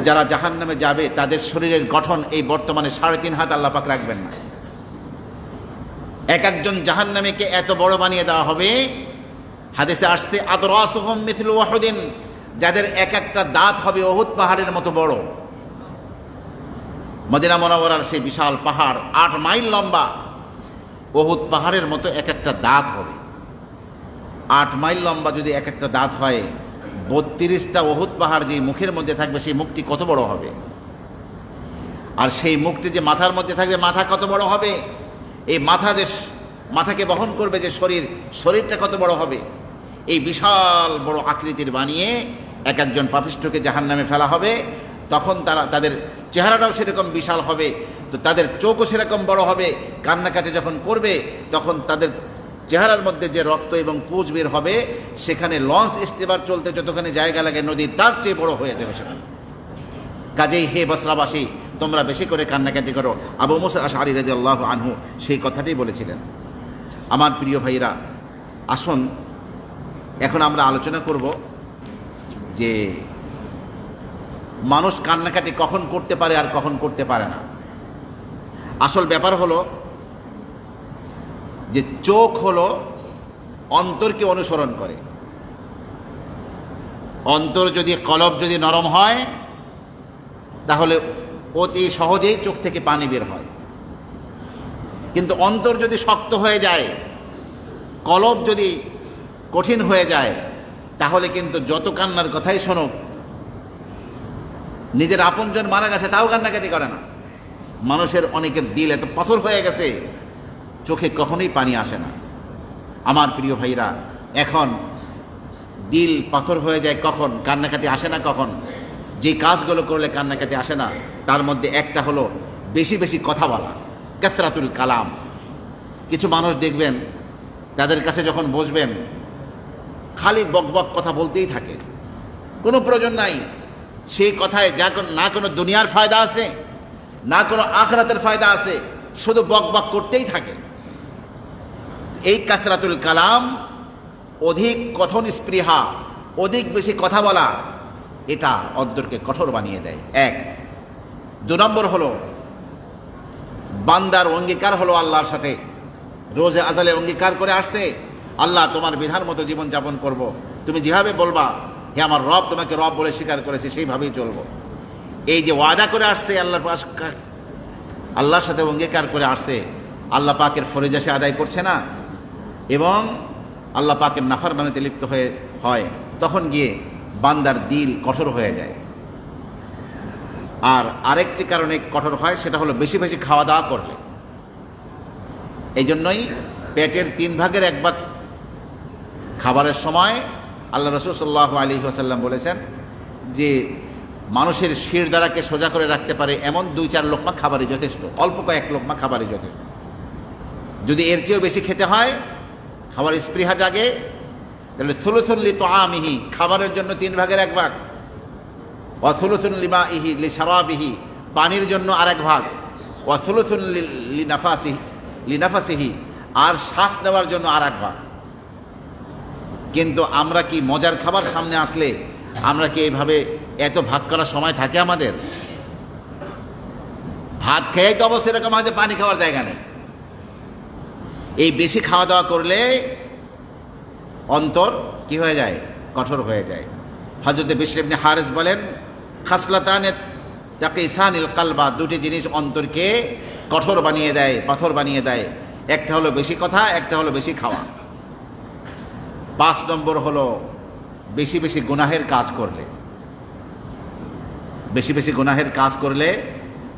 যারা জাহান্নামে যাবে তাদের শরীরের গঠন এই বর্তমানে 3.5 হাত আল্লাহ পাক রাখবেন না। এক একজন জাহান্নামীকে এত বড় বানিয়ে দেওয়া হবে, হাদিসে আসছে আদরাসুহুম মিথলু উহুদিন, যাদের এক একটা দাঁত হবে উহুদ পাহাড়ের মতো বড়। মদিনা মুনাওয়ারার সেই বিশাল পাহাড় 8 মাইল লম্বা, উহুদ পাহাড়ের মতো এক একটা দাঁত হবে। 8 মাইল লম্বা যদি এক একটা দাঁত হয়, 32টা উহুদ পাহাড় যে মুখের মধ্যে থাকবে সেই মুখটি কত বড় হবে, আর সেই মুখটি যে মাথার মধ্যে থাকবে মাথা কত বড় হবে, এই মাথা যে মাথাকে বহন করবে যে শরীরটা কত বড় হবে। এই বিশাল বড় আকৃতির বানিয়ে এক একজন পাপিষ্ঠকে জাহান্নামে ফেলা হবে। তখন তাদের চেহারাটাও সেরকম বিশাল হবে, তো তাদের চোখও সেরকম বড় হবে। কান্নাকাটি যখন করবে তখন তাদের চেহারার মধ্যে যে রক্ত এবং পুঁজ বের হবে, সেখানে লঞ্চ স্টিমার চলতে যতখানি জায়গা লাগে নদী তার চেয়ে বড় হয়ে যাবে সেখানে। কাজেই হে বসরাবাসী, তোমরা বেশি করে কান্নাকাটি করো। আবু মুসা আশআরী রাদিয়াল্লাহু আনহু সেই কথাটাই বলেছিলেন। আমার প্রিয় ভাইরা, আসুন এখন আমরা আলোচনা করব যে মানুষ কান্নাকাটি কখন করতে পারে আর কখন করতে পারে না। আসল ব্যাপার হলো যে চোখ হলো অন্তরকে অনুসরণ করে। অন্তর যদি, কলব যদি নরম হয় তাহলে অতি সহজেই চোখ থেকে পানি বের হয়। কিন্তু অন্তর যদি শক্ত হয়ে যায়, কলব যদি কঠিন হয়ে যায়, তাহলে কিন্তু যত কান্নার কথাই শোনুক, নিজের আপনজন মারা গেছে তাও কান্নাকাটি করে না। মানুষের অনেকের দিল এত পাথর হয়ে গেছে, চোখে কখনোই পানি আসে না। আমার প্রিয় ভাইরা, এখন দিল পাথর হয়ে যায় কখন, কান্নাকাটি আসে না কখন? যে কাজগুলো করলে কান্নাকাটি আসে না তার মধ্যে একটা হলো বেশি বেশি কথা বলা, কাসরাতুল কালাম। কিছু মানুষ দেখবেন তাদের কাছে যখন বসবেন খালি বকবক কথা বলতেই থাকে, কোনো প্রয়োজন নাই। সেই কথায় না কোনো দুনিয়ার ফায়দা আছে, না কোনো আখিরাতের ফায়দা আছে, শুধু বকবক করতেই থাকে। এই কাসরাতুল কালাম, অধিক কথন স্পৃহা, অধিক বেশি কথা বলা, এটা অন্তরকে কঠোর বানিয়ে দেয়। এক। 2 নম্বর হলো বান্দার অঙ্গীকার হলো আল্লাহর সাথে। রোজে আজালে অঙ্গীকার করে আসছে, আল্লাহ তোমার বিধান মতো জীবন যাপন করব। তুমি যেভাবে বলবা, হে আমার রব, তোমাকে রব বলে স্বীকার করেছি, সেইভাবেই চলবো। এই যে ওয়াদা করে আসছে, আল্লাহর সাথে অঙ্গীকার করে আসছে, আল্লাহ পাকের ফরজ সে আদায় করছে না এবং আল্লাহ পাকের নাফরমানিতে লিপ্ত হয়, তখন গিয়ে বান্দার দিল কঠোর হয়ে যায়। আর আরেকটি কারণে কঠোর হয়, সেটা হলো বেশি বেশি খাওয়া দাওয়া করলে। এই জন্যই পেটের 3 ভাগের 1 ভাগ খাবারের সময় আল্লাহ রাসূল সাল্লাল্লাহু আলাইহি ওয়াসাল্লাম বলেছেন যে মানুষের শির দ্বারাকে সোজা করে রাখতে পারে এমন 2-4 লোকমা খাবারই যথেষ্ট, অল্প কয়েক লোকমা খাবারই যথেষ্ট। যদি এর চেয়েও বেশি খেতে হয়, খাবার স্পৃহা জাগে, তাহলে থুলুথুন লি তুআমিহি, খাবারের জন্য 3 ভাগের 1 ভাগ, ওয়া থুলুথুন লিমাইহি লিশারাবিহি, পানির জন্য আরেক ভাগ, ওয়া থুলুথুন লিনাফাসিহি, আর শ্বাস নেওয়ার জন্য আরেক ভাগ। কিন্তু আমরা কি মজার খাবার সামনে আসলে আমরা কি এইভাবে এত ভাগ করার সময় থাকে আমাদের? ভাত খেয়েই তো অবস্থা এরকম হয় যে পানি খাওয়ার জায়গা নেই। এই বেশি খাওয়া দাওয়া করলে অন্তর কি হয়ে যায়? কঠোর হয়ে যায়। হযরত বিশর ইবনে হারিস বলেন, খাসলাতান তাকিসানিল কলবা, 2টি জিনিস অন্তরকে কঠোর বানিয়ে দেয়, পাথর বানিয়ে দেয়। একটা হলো বেশি কথা, একটা হলো বেশি খাওয়া। 5 নম্বর হলো বেশি বেশি গুনাহের কাজ করলে। বেশি বেশি গুনাহের কাজ করলে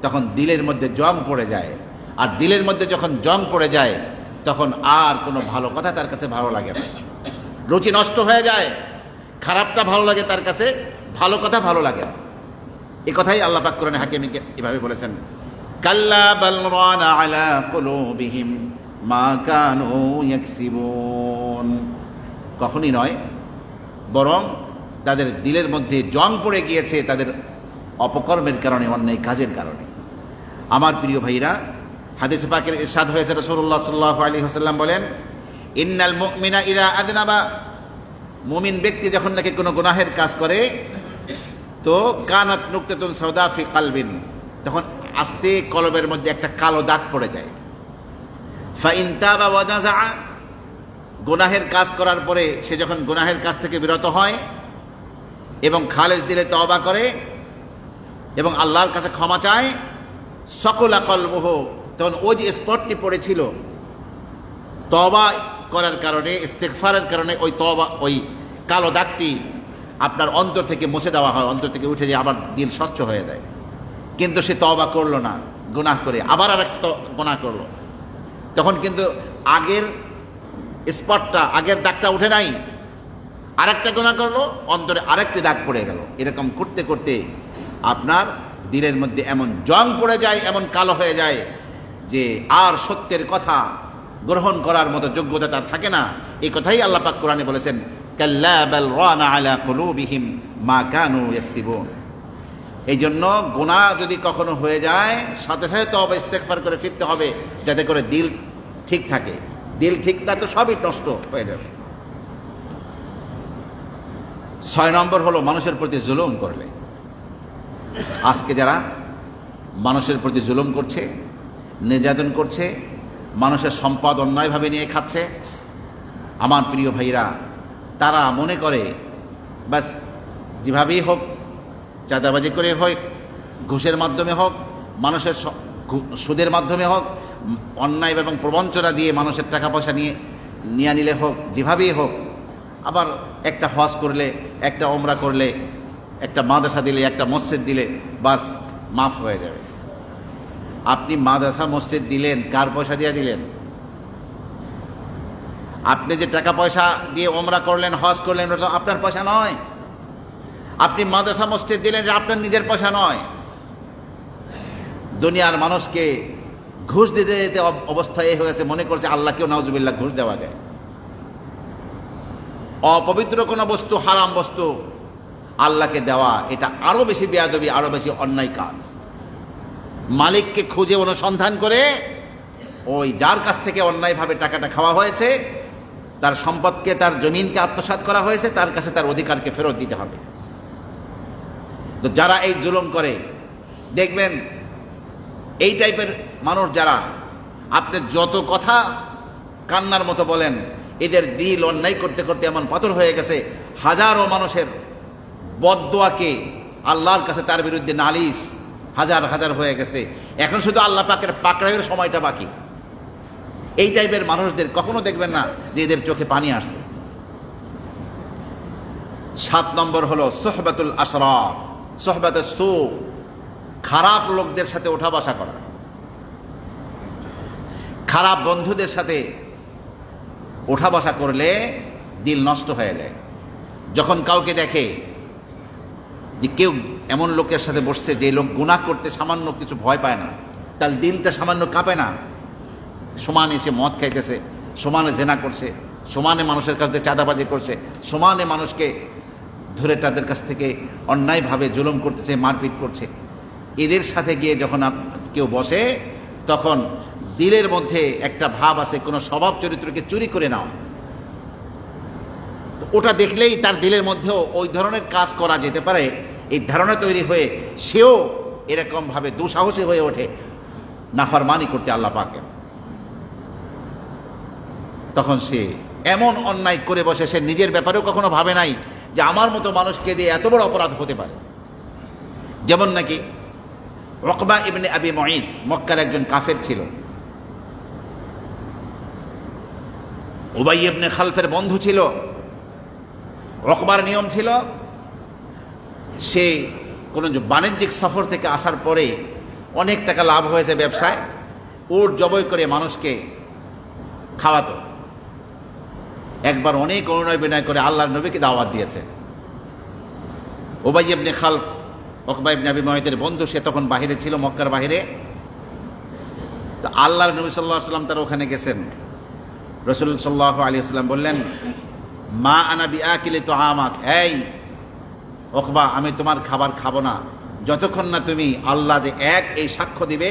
তখন দিলের মধ্যে জং পড়ে যায়, আর দিলের মধ্যে যখন জং পড়ে যায় তখন আর কোনো ভালো কথা তার কাছে ভালো লাগে না, রুচি নষ্ট হয়ে যায়। খারাপটা ভালো লাগে তার কাছে, ভালো কথা ভালো লাগে না। এই কথাই আল্লাহ পাক কোরআনে হাকিমে এভাবে বলেছেন, কাল্লা বাল রানা আলা কুলুবিহিম মা কানু ইয়াকসিবুন। কখনই নয়, বরং তাদের দিলের মধ্যে জং পড়ে গিয়েছে তাদের অপকর্মের কারণে, অন্যায় কাজের কারণে। আমার প্রিয় ভাইরা, হাদিসে পাকের ইরশাদ হয়েছে, রাসূলুল্লাহ সাল্লাল্লাহু আলাইহি ওয়াসাল্লাম বলেন, ইন্নাল মুমিনা ইযা আযনাবা, মুমিন ব্যক্তি যখন নাকি কোনো গুনাহের কাজ করে, তো কানাত নুকতাতুন সাওদা ফি কলবিন, তখন আস্তে কলবের মধ্যে একটা কালো দাগ পড়ে যায়। ফাইন তাবা ওয়া নাযা, গুনাহের কাজ করার পরে সে যখন গুনাহের কাজ থেকে বিরত হয় এবং খালেস দিলে তওবা করে এবং আল্লাহর কাছে ক্ষমা চায়, সকলা কলবুহু, তখন ওই যে স্পটটি পড়েছিল তওবা করার কারণে, ইস্তিগফারের কারণে, ওই তওবা, ওই কালো দাগটি আপনার অন্তর থেকে মুছে দেওয়া হয়, অন্তর থেকে উঠে যায়, আবার দিল স্বচ্ছ হয়ে যায়। কিন্তু সে তওবা করলো না, গুনাহ করে আবার আরেকটা গুনাহ করলো, তখন কিন্তু আগের স্পটটা, আগের দাগটা উঠে নাই, আরেকটা গুনাহ করলো, অন্তরে আরেকটি দাগ পড়ে গেল। এরকম করতে করতে আপনার দিলের মধ্যে এমন জং পড়ে যায়, এমন কালো হয়ে যায় যে আর সত্যের কথা গ্রহণ করার মতো যোগ্যতা তার থাকে না। এই কথাই আল্লাহ পাক কোরআনে বলেছেন, কাল্লা বাল রানা আলা কুলুবিহিম মা কানু ইয়াকসিবুন। এই জন্য গুনাহ যদি কখনো হয়ে যায়, সাথে সাথে তওবা ইস্তেগফার করে ফিরতে হবে, যাতে করে দিল ঠিক থাকে। দিল ঠিক না তো সবই নষ্ট হয়ে যাবে। 6 নম্বর হলো মানুষের প্রতি জুলুম করলে। আজকে যারা মানুষের প্রতি জুলুম করছে, নির্যাতন করছে, মানুষের সম্পদ অন্যায়ভাবে নিয়ে খাচ্ছে, আমার প্রিয় ভাইরা, তারা মনে করে বাস যেভাবেই হোক, চাঁদাবাজি করে হোক, ঘুষের মাধ্যমে হোক, মানুষের সুদের মাধ্যমে হোক, অন্যায় এবং প্রবঞ্চনা দিয়ে মানুষের টাকা পয়সা নিয়ে নিলে হোক, যেভাবেই হোক, আবার একটা হজ করলে, একটা ওমরা করলে, একটা মাদ্রাসা দিলে, একটা মসজিদ দিলে বাস মাফ হয়ে যাবে। আপনি মাদ্রাসা মসজিদ দিলেন, কার পয়সা দিয়ে দিলেন? আপনি যে টাকা পয়সা দিয়ে ওমরা করলেন, হজ করলেন, ওটা আপনার পয়সা নয়। আপনি মাদ্রাসা মসজিদ দিলেন, আপনার নিজের পয়সা নয়। দুনিয়ার মানুষকে ঘুষ দিতে দিতে অবস্থা এই হয়েছে, মনে করছে আল্লাহকেও নাউজুবিল্লাহ ঘুষ দেওয়া যায়। অপবিত্র কোনো বস্তু, হারাম বস্তু আল্লাহকে দেওয়া, এটা আরো বেশি বেয়াদবি, আরো বেশি অন্যায় কাজ। মালিককে খুঁজে অনুসন্ধান করে ওই যার কাছ থেকে অন্যায়ভাবে টাকাটা খাওয়া হয়েছে, তার সম্পদকে, তার জমিনকে আত্মসাৎ করা হয়েছে, তার কাছে তার অধিকারকে ফেরত দিতে হবে। তো যারা এই জুলুম করে, দেখবেন এই টাইপের মানুষ যারা, আপনি যত কথা কান্নার মতো বলেন, এদের দিল অন্যায় করতে করতে এমন পাথর হয়ে গেছে, হাজারো মানুষের বদদোয়াকে আল্লাহর কাছে তার বিরুদ্ধে নালিশ হাজার হাজার হয়ে গেছে। এখন শুধু আল্লাহ পাকের পাকড়াইয়ের সময়টা বাকি। এই টাইপের মানুষদের কখনো দেখবেন না যে এদের চোখে পানি আসছে। 7 নম্বর হলো সোহবাতুল আশরার, সোহবাতুস সু, খারাপ লোকদের সাথে ওঠা বসা করা, খারাপ বন্ধুদের সাথে ওঠা বসা করলে দিল নষ্ট হয়ে যায়। যখন কাউকে দেখে যে কেউ এমন লোকের সাথে বসছে যে লোক গুনাহ করতে সামান্য কিছু ভয় পায় না, তার দিলটা সামান্য কাঁপে না, সমানে সে মদ খাইতেছে, সমানে জেনা করছে, সমানে মানুষের কাছ থেকে চাঁদাবাজি করছে, সমানে মানুষকে ধরে তাদের কাছ থেকে অন্যায়ভাবে জুলুম করতেছে, মারপিট করছে, এদের সাথে গিয়ে যখন কেউ বসে, তখন দিলের মধ্যে একটা ভাব আছে, কোনো স্বভাব চরিত্রকে চুরি করে নাও, তো ওটা দেখলেই তার দিলের মধ্যেও ওই ধরনের কাজ করা যেতে পারে, এই ধারণা তৈরি হয়ে সেও এরকমভাবে দুঃসাহসী হয়ে ওঠে নাফরমানি করতে আল্লাহ পাকে। তখন সে এমন অন্যায় করে বসে, সে নিজের ব্যাপারেও কখনো ভাবে নাই যে আমার মতো মানুষকে দিয়ে এত বড় অপরাধ হতে পারে। যেমন নাকি উকবা ইবনে আবি মুঈত মক্কার একজন কাফের ছিল, উবাই ইবনে খালফের বন্ধু ছিল। উকবার নিয়ম ছিল, সে কোনো বাণিজ্যিক সফর থেকে আসার পরে অনেক টাকা লাভ হয়েছে ব্যবসায়, ওর জবই করে মানুষকে খাওয়াতো। একবার অনেক অনুনয় বিনয় করে আল্লাহর নবীকে দাওয়াত দিয়েছে। উবাই ইবনে খালফ উকবা ইবনে আবি মুঈতের বন্ধু, সে তখন বাহিরে ছিল, মক্কার বাহিরে। তো আল্লাহর নবী সাল্লাল্লাহু আলাইহি ওয়াসাল্লাম তার ওখানে গেছেন। রাসূল সাল্লাল্লাহু আলাইহি ওয়াসাল্লাম বললেন, মা আনা বিআকিলি তুআমাক, এই উকবা, আমি তোমার খাবার খাবো না যতক্ষণ না তুমি আল্লাহ যে এক এই সাক্ষ্য দিবে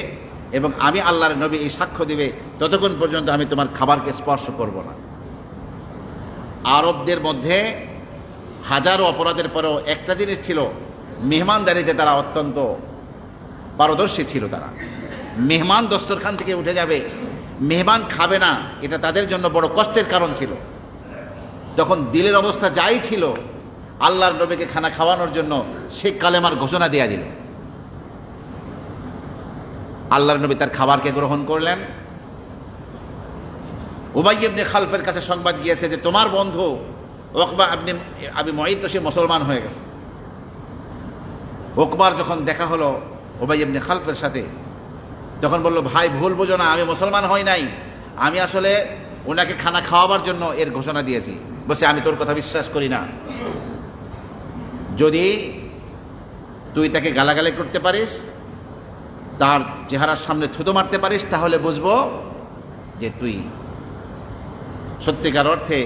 এবং আমি আল্লাহর নবী এই সাক্ষ্য দিবে, ততক্ষণ পর্যন্ত আমি তোমার খাবারকে স্পর্শ করব না। আরবদের মধ্যে হাজারো অপরাধের পরেও একটা জিনিস ছিল, মেহমানদারিতে তারা অত্যন্ত পারদর্শী ছিল। তারা মেহমান দস্তরখান থেকে উঠে যাবে, মেহমান খাবে না, এটা তাদের জন্য বড় কষ্টের কারণ ছিল। তখন দিলের অবস্থা যাই ছিল, আল্লাহর নবীকে খানা খাওয়ানোর জন্য সে কালেমার ঘোষণা দেয়া দিল। আল্লাহর নবী তার খাবারকে গ্রহণ করলেন। উবাই ইবনে খালফের কাছে সংবাদ গিয়েছে যে তোমার বন্ধু উকবা ইবনে আবি মুঈত তো সে মুসলমান হয়ে গেছে। উকবার যখন দেখা হলো উবাই ইবনে খালফের সাথে, তখন বলল, ভাই ভুল বোঝো না, আমি মুসলমান হই নাই, আমি আসলে ওনাকে খানা খাওয়াবার জন্য এর ঘোষণা দিয়েছি। বলছে, আমি তোর কথা বিশ্বাস করি না। যদি তুই তাকে গালাগালি করতে পারিস, তার চেহারার সামনে থুতো মারতে পারিস, তাহলে বুঝবো যে তুই সত্যিকার অর্থে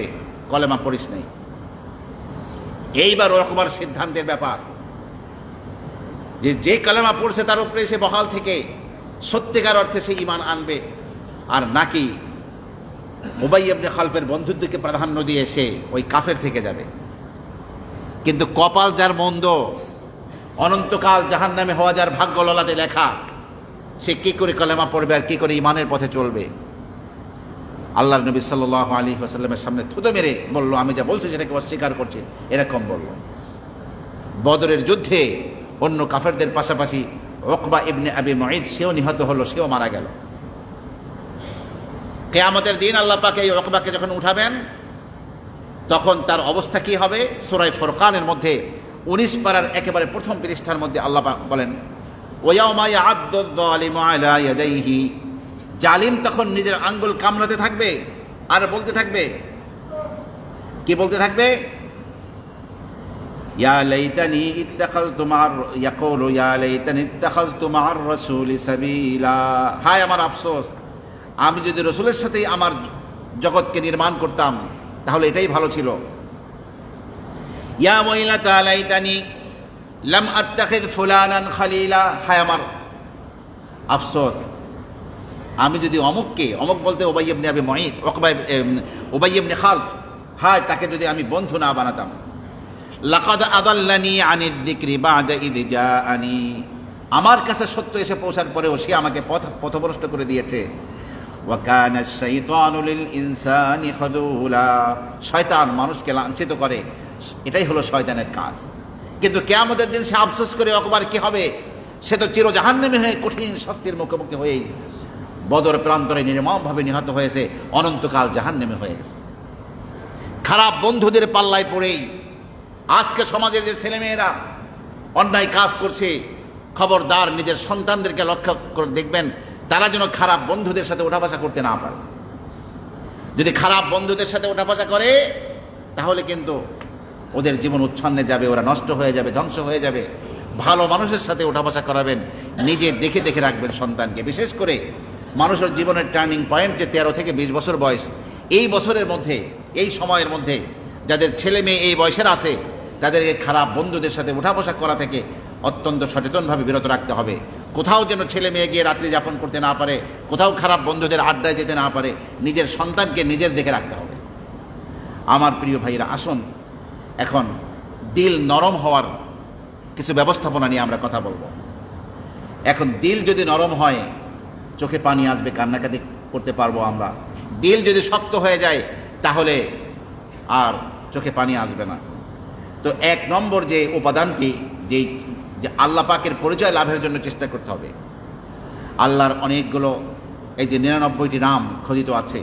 কলেমা পড়িস নাই। এইবার উকবার সিদ্ধান্তের ব্যাপার যে যে কলেমা পড়ছে তার উপরে সে বহাল থেকে সত্যিকার অর্থে সে ঈমান আনবে, আর নাকি উবাই ইবনে খালফের বন্ধুত্বকে প্রাধান্য দিয়ে সে ওই কাফের থেকে যাবে। কিন্তু কপাল যার মন্দ, অনন্তকাল জাহান্নামে হওয়া যার ভাগ্য ললাটে লেখা, সে কি করে কলেমা পড়বে আর কি করে ইমানের পথে চলবে? আল্লাহর নবী সাল্লাল্লাহু আলাইহি ওয়াসাল্লামের সামনে থুতো মেরে বলল, আমি যা বলছি সেটাকে অস্বীকার করছি, এরকম বলল। বদরের যুদ্ধে অন্য কাফেরদের পাশাপাশি উকবা ইবনে আবি মুঈত সেও নিহত হলো, সেও মারা গেল। কিয়ামতের দিন আল্লাহ পাক এই উকবাকে যখন উঠাবেন তখন তার অবস্থা কি হবে? সূরা ফুরকানের মধ্যে 19 পারার একেবারে প্রথম পৃষ্ঠার মধ্যে আল্লাহ পাক বলেন, ওয়ায়াউমা ইয়া'আদ্দু যালিমু আলা ইয়াদাইহি, জালিম তখন নিজের আঙ্গুল কামড়াতে থাকবে আর বলতে থাকবে, কি বলতে থাকবে? ইয়া লাইতানি ইত্তাখাযতু মা'আর, ইয়াকুলু ইয়া লাইতানি ইত্তাখাযতু মা'আর রাসূলি সাবিলা, হায় আমার আফসোস, আমি যদি রসুলের সাথেই আমার জগৎকে নির্মাণ করতাম তাহলে এটাই ভালো ছিল। ইয়া ওয়াইলাতা লাইতানি লাম আত্তাখিয ফুলানান খালিলা, হায় আমার আফসোস, আমি যদি অমুককে, অমুক বলতে উবাই ইবনে আবি মুঈত, উবাই ইবনে খালফ, হায় তাকে যদি আমি বন্ধু না বানাতাম। লাকাদ আদাল্লানি আনিদ যিকরি বা'দা ইয জাআনি, আমার কাছে সত্য এসে পৌঁছার পরেও সে আমাকে পথভ্রষ্ট করে দিয়েছে। ওয়া কানা আশ-শাইতানু লিল ইনসানি খাযুলা, শয়তান মানুষকে লাঞ্ছিত করে, এটাই হলো শয়তানের কাজ। কিন্তু কিয়ামতের দিন সে আফসোস করে অকবার কি হবে? সে তো চির জাহান্নামী হয়ে কঠিন শাস্তির মুখোমুখি হয়েই বদর প্রান্তরে নির্মমভাবে নিহত হয়েছে, অনন্তকাল জাহান্নামে হয়ে গেছে। খারাপ বন্ধুদের পাল্লায় পড়েই আজকে সমাজের যে ছেলেমেয়েরা অন্যায় কাজ করছে, খবরদার নিজের সন্তানদেরকে লক্ষ্য করে দেখবেন তারা যেন খারাপ বন্ধুদের সাথে ওঠাবসা করতে না পারে। যদি খারাপ বন্ধুদের সাথে ওঠাবসা করে তাহলে কিন্তু ওদের জীবন উচ্ছন্নে যাবে, ওরা নষ্ট হয়ে যাবে, ধ্বংস হয়ে যাবে। ভালো মানুষের সাথে ওঠাবসা করাবেন, নিজে দেখে দেখে রাখবেন সন্তানকে। বিশেষ করে মানুষের জীবনের টার্নিং পয়েন্ট যে 13 থেকে 20 বছর বয়স, এই বছরের মধ্যে, এই সময়ের মধ্যে যাদের ছেলে মেয়ে এই বয়সের আছে তাদেরকে খারাপ বন্ধুদের সাথে উঠাবসা করা থেকে অত্যন্ত সচেতনভাবে বিরত রাখতে হবে। কোথাও যেন ছেলে মেয়ে গিয়ে রাত্রি যাপন করতে না পারে, কোথাও খারাপ বন্ধুদের আড্ডায় যেতে না পারে, নিজের সন্তানকে নিজের দেখে রাখতে হবে। আমার প্রিয় ভাইরা, আসুন এখন দিল নরম হওয়ার কিছু ব্যবস্থাপনা নিয়ে আমরা কথা বলবো। এখন দিল যদি নরম হয় চোখে পানি আসবে, কান্নাকাটি করতে পারবো আমরা। দিল যদি শক্ত হয়ে যায় তাহলে আর চোখে পানি আসবে না। তো 1 নম্বর যে উপাদানটি, যে আল্লাহ পাকের পরিচয় লাভের জন্য চেষ্টা করতে হবে। আল্লাহর অনেকগুলো, এই যে 99টি নাম খোদিত আছে,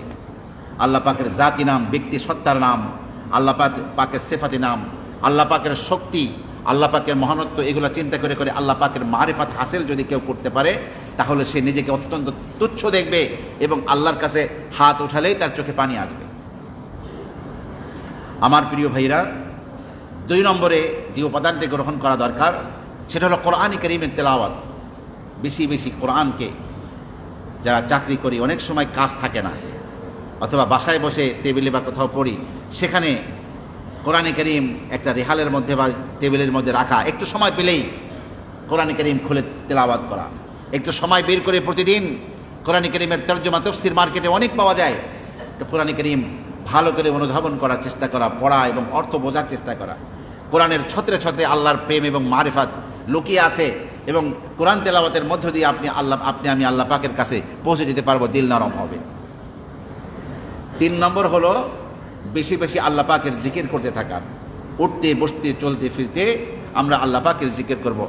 আল্লাহ পাকের জাতি নাম, ব্যক্তি সত্তার নাম, আল্লাহ পাকের সিফাতি নাম, আল্লাহ পাকের শক্তি, আল্লাহ পাকের মহানত্ব, এগুলো চিন্তা করে করে আল্লাহ পাকের মারিফাত হাসিল যদি কেউ করতে পারে তাহলে সে নিজেকে অত্যন্ত তুচ্ছ দেখবে এবং আল্লাহর কাছে হাত উঠালেই তার চোখে পানি আসবে। আমার প্রিয় ভাইরা, 2 নম্বরে যে উপাদানটি গ্রহণ করা দরকার সেটা হলো কোরআনে কারীমের তেলাওয়াত। বেশি বেশি কোরআনকে, যারা চাকরি করি অনেক সময় কাজ থাকে না, অথবা বাসায় বসে টেবিলে বা কোথাও পড়ি, সেখানে কোরআনে কারীম একটা রেহালের মধ্যে বা টেবিলের মধ্যে রাখা, একটু সময় পেলেই কোরআনে কারীম খুলে তেলাওয়াত করা, একটু সময় বের করে প্রতিদিন কোরআনে কারীমের তরজমা তাফসীর মার্কেটে অনেক পাওয়া যায়, তো কোরআনে কারীম ভালো করে অনুধাবন করার চেষ্টা করা, পড়া এবং অর্থ বোঝার চেষ্টা করা। কোরআনের ছত্রে ছত্রে আল্লাহর প্রেম এবং মারিফাত লুকিয়ে আছে এবং কোরআন তেলাওয়াতের মধ্য দিয়ে আমি আল্লাহ পাকের কাছে পৌঁছে যেতে পারবো, দিল নরম হবে। 3 নম্বর হলো বেশি বেশি আল্লাহ পাকের জিকির করতে থাকা। উঠতে বসতে চলতে ফিরতে আমরা আল্লাহ পাকের জিকির করব।